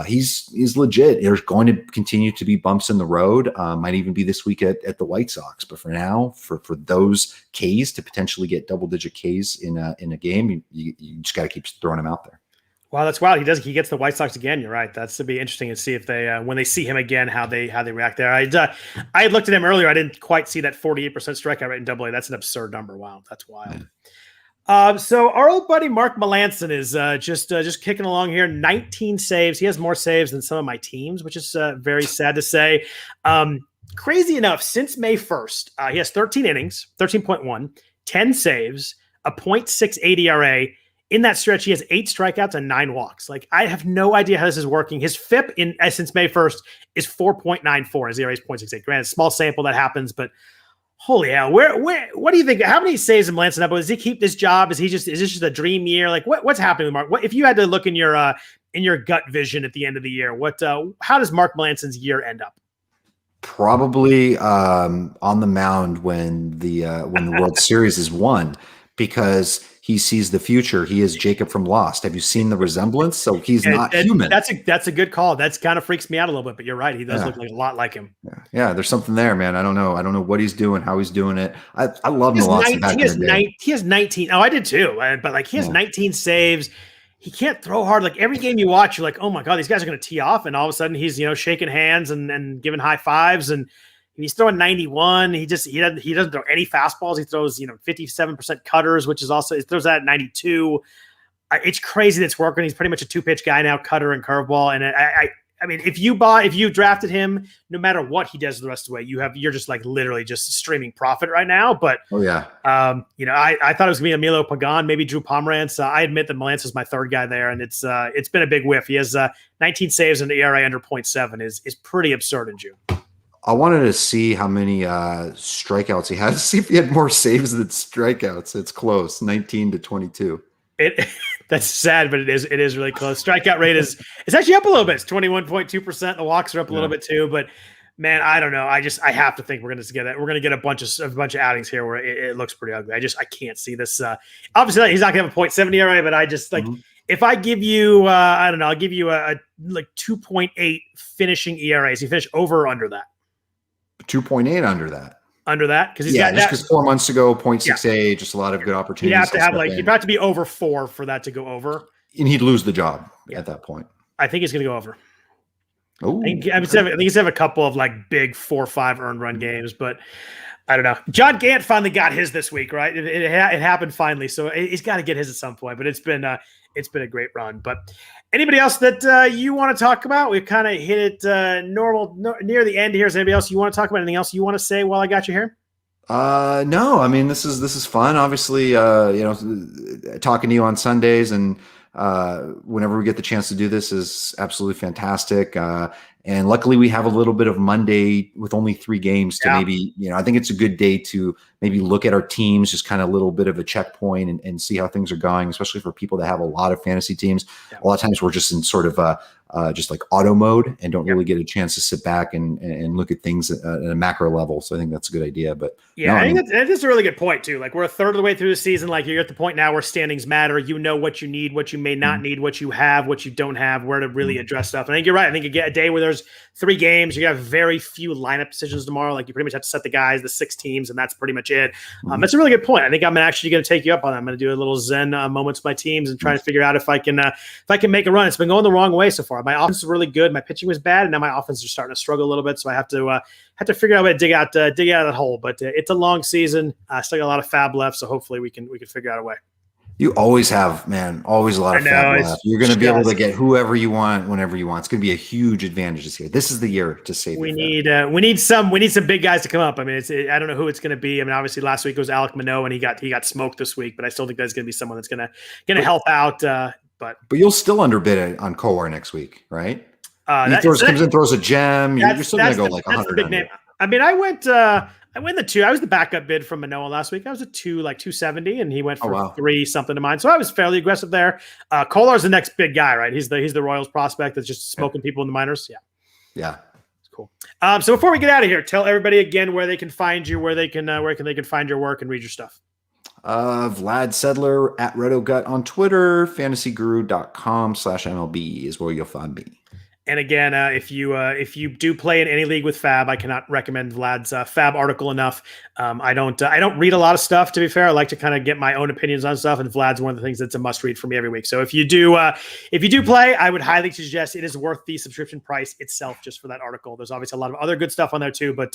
he's legit. There's going to continue to be bumps in the road. Might even be this week at the White Sox. But for now, for those Ks to potentially get double-digit Ks in a game, you just got to keep throwing him out there. Wow, that's wild. He gets the White Sox again. You're right. That's to be interesting to see if they when they see him again how they react there. I had looked at him earlier. I didn't quite see that 48% strikeout rate in Double-A. That's an absurd number. Wow, that's wild. So our old buddy Mark Melancon is just kicking along here. 19 saves. He has more saves than some of my teams, which is very sad to say. Crazy enough, since May 1st, he has 13 innings, 13.1, 10 saves, a .68 ERA. In that stretch, he has 8 strikeouts and 9 walks. Like, I have no idea how this is working. His FIP since May 1st is 4.94. His ERA is 0.68. Granted, small sample that happens, but holy hell. What do you think? How many saves in Melancon up? Does he keep this job? Is this just a dream year? Like, what's happening with Mark? If you had to look in your gut vision at the end of the year, how does Mark Melancon's year end up? Probably on the mound when the World Series is won, because he sees the future. He is Jacob from Lost. Have you seen the resemblance? So he's not human. That's a good call. That's kind of freaks me out a little bit, but you're right. He does look like a lot like him. Yeah, there's something there, man. I don't know what he's doing, how he's doing it. I love Melanson. He has 19. Oh, I did too. But like he has 19 saves. He can't throw hard. Like every game you watch, you're like, oh my God, these guys are going to tee off. And all of a sudden he's, shaking hands and giving high fives. And he's throwing 91. He doesn't throw any fastballs. He throws 57% cutters, which is also he throws that at 92. It's crazy that's working. He's pretty much a 2-pitch guy now, cutter and curveball. And I mean, if you drafted him, no matter what he does the rest of the way, you're just like literally just streaming profit right now. But I thought it was gonna be Emilio Pagan, maybe Drew Pomerantz. I admit that Melanson is my third guy there, and it's been a big whiff. He has 19 saves and the ERA under 0.7 is pretty absurd in June. I wanted to see how many strikeouts he had. See if he had more saves than strikeouts. It's close, 19 to 22. That's sad, but it is really close. Strikeout rate it's actually up a little bit. It's 21.2%. The walks are up a little bit too, but man, I don't know. I have to think we're going to get a bunch of outings here where it looks pretty ugly. I can't see this. Obviously he's not going to have a .70 ERA, but I just like if I give you I'll give you a like 2.8 finishing ERAs. You finish over or under that? 2.8 under that. Under that, because just because 4 months ago, 0.68, just a lot have good opportunities. You'd have to be over 4 for that to go over, and he'd lose the job at that point. I think he's going to go over. Oh, I think he's have a couple of like big 4 or 5 earned run games, but I don't know. John Gant finally got his this week, right? It happened finally, so he's got to get his at some point. But it's been a great run. But anybody else that you want to talk about? We've kind of hit it near the end here. Is anybody else you want to talk about? Anything else you want to say while I got you here? No. I mean, this is fun. Obviously, talking to you on Sundays and whenever we get the chance to do this is absolutely fantastic. And luckily we have a little bit of Monday with only 3 games to maybe, I think it's a good day to maybe look at our teams, just kind of a little bit of a checkpoint and see how things are going, especially for people that have a lot of fantasy teams. A lot of times we're just in sort of just like auto mode and don't really get a chance to sit back and look at things at a macro level. So I think that's a good idea. But I think that's a really good point too. Like we're a third of the way through the season. Like you're at the point now where standings matter. You know what you need, what you may not need, what you have, what you don't have, where to really address stuff. And I think you're right. I think you get a day where there's 3 games. You have very few lineup decisions tomorrow. Like you pretty much have to set the guys, the 6 teams, and that's pretty much it. That's a really good point. I think I'm actually going to take you up on that. I'm going to do a little Zen moments with my teams and try to figure out if I can make a run. It's been going the wrong way so far. My offense is really good. My pitching was bad, and now my offense is starting to struggle a little bit. So I have to figure out a way to dig out of that hole. But it's a long season. I still got a lot of FAAB left, so hopefully we can figure out a way. You always have, man, always a lot of FAAB left. You're going to be able to get whoever you want, whenever you want. It's going to be a huge advantage this year. This is the year to save. We need some big guys to come up. I mean, I don't know who it's going to be. I mean, obviously last week it was Alec Manoah, and he got smoked this week. But I still think there's going to be someone that's going to help out. But you'll still underbid on Kowar next week, right? He comes in, throws a gem. You're still going to go like 100. I mean, I went the 2. I was the backup bid from Manoah last week. I was a 2, like 270, and he went for 3 something to mine. So I was fairly aggressive there. Kolar's the next big guy, right? He's the Royals prospect that's just smoking people in the minors. Yeah. It's cool. So before we get out of here, tell everybody again where they can find you, where they can find your work and read your stuff. Vlad Sedler at RotoGut on Twitter. fantasyguru.com/MLB is where you'll find me. And again, if you do play in any league with FAAB, I cannot recommend Vlad's FAAB article enough. I don't read a lot of stuff, to be fair. I like to kind of get my own opinions on stuff, and Vlad's one of the things that's a must read for me every week. So if you do play, I would highly suggest it is worth the subscription price itself just for that article. There's obviously a lot of other good stuff on there too, but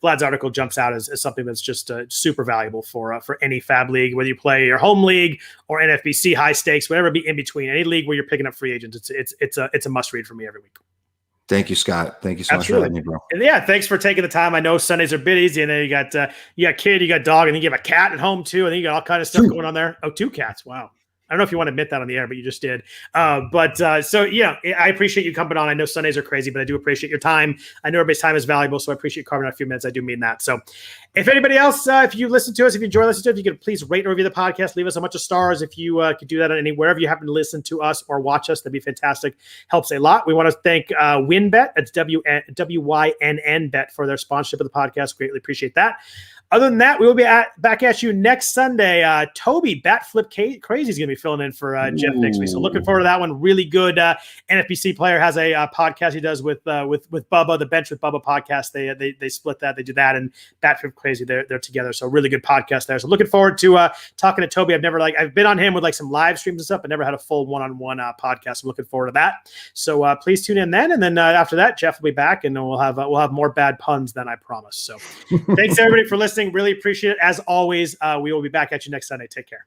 Vlad's article jumps out as something that's just super valuable for any FAAB league, whether you play your home league or NFBC high stakes, whatever be in between, any league where you're picking up free agents. It's a must read for me every week. Thank you, Scott. Thank you so much for having me, bro. And thanks for taking the time. I know Sundays are busy, and then you got kid, you got dog, and then you have a cat at home too, and then you got all kind of stuff going on there. Oh, 2 cats. Wow. I don't know if you want to admit that on the air, but you just did. I appreciate you coming on. I know Sundays are crazy, but I do appreciate your time. I know everybody's time is valuable, so I appreciate carving out a few minutes. I do mean that. So if anybody else, if you listen to us, if you enjoy listening to us, if you could please rate and review the podcast, leave us a bunch of stars. If you could do that on wherever you happen to listen to us or watch us, that'd be fantastic. Helps a lot. We want to thank WynnBET. It's WYNN Bet for their sponsorship of the podcast. Greatly appreciate that. Other than that, we will be back at you next Sunday. Toby Batflip Crazy is going to be filling in for Jeff next week. So looking forward to that one. Really good NFBC player, has a podcast he does with Bubba, the Bench with Bubba podcast. They split that. They do that, and Batflip Crazy, they're together. So really good podcast there. So looking forward to talking to Toby. I've been on him with like some live streams and stuff, but never had a full one-on-one podcast. I'm looking forward to that. So please tune in then. And then after that, Jeff will be back, and then we'll have more bad puns than I promised. So thanks everybody for listening. Really appreciate it. As always, we will be back at you next Sunday. Take care.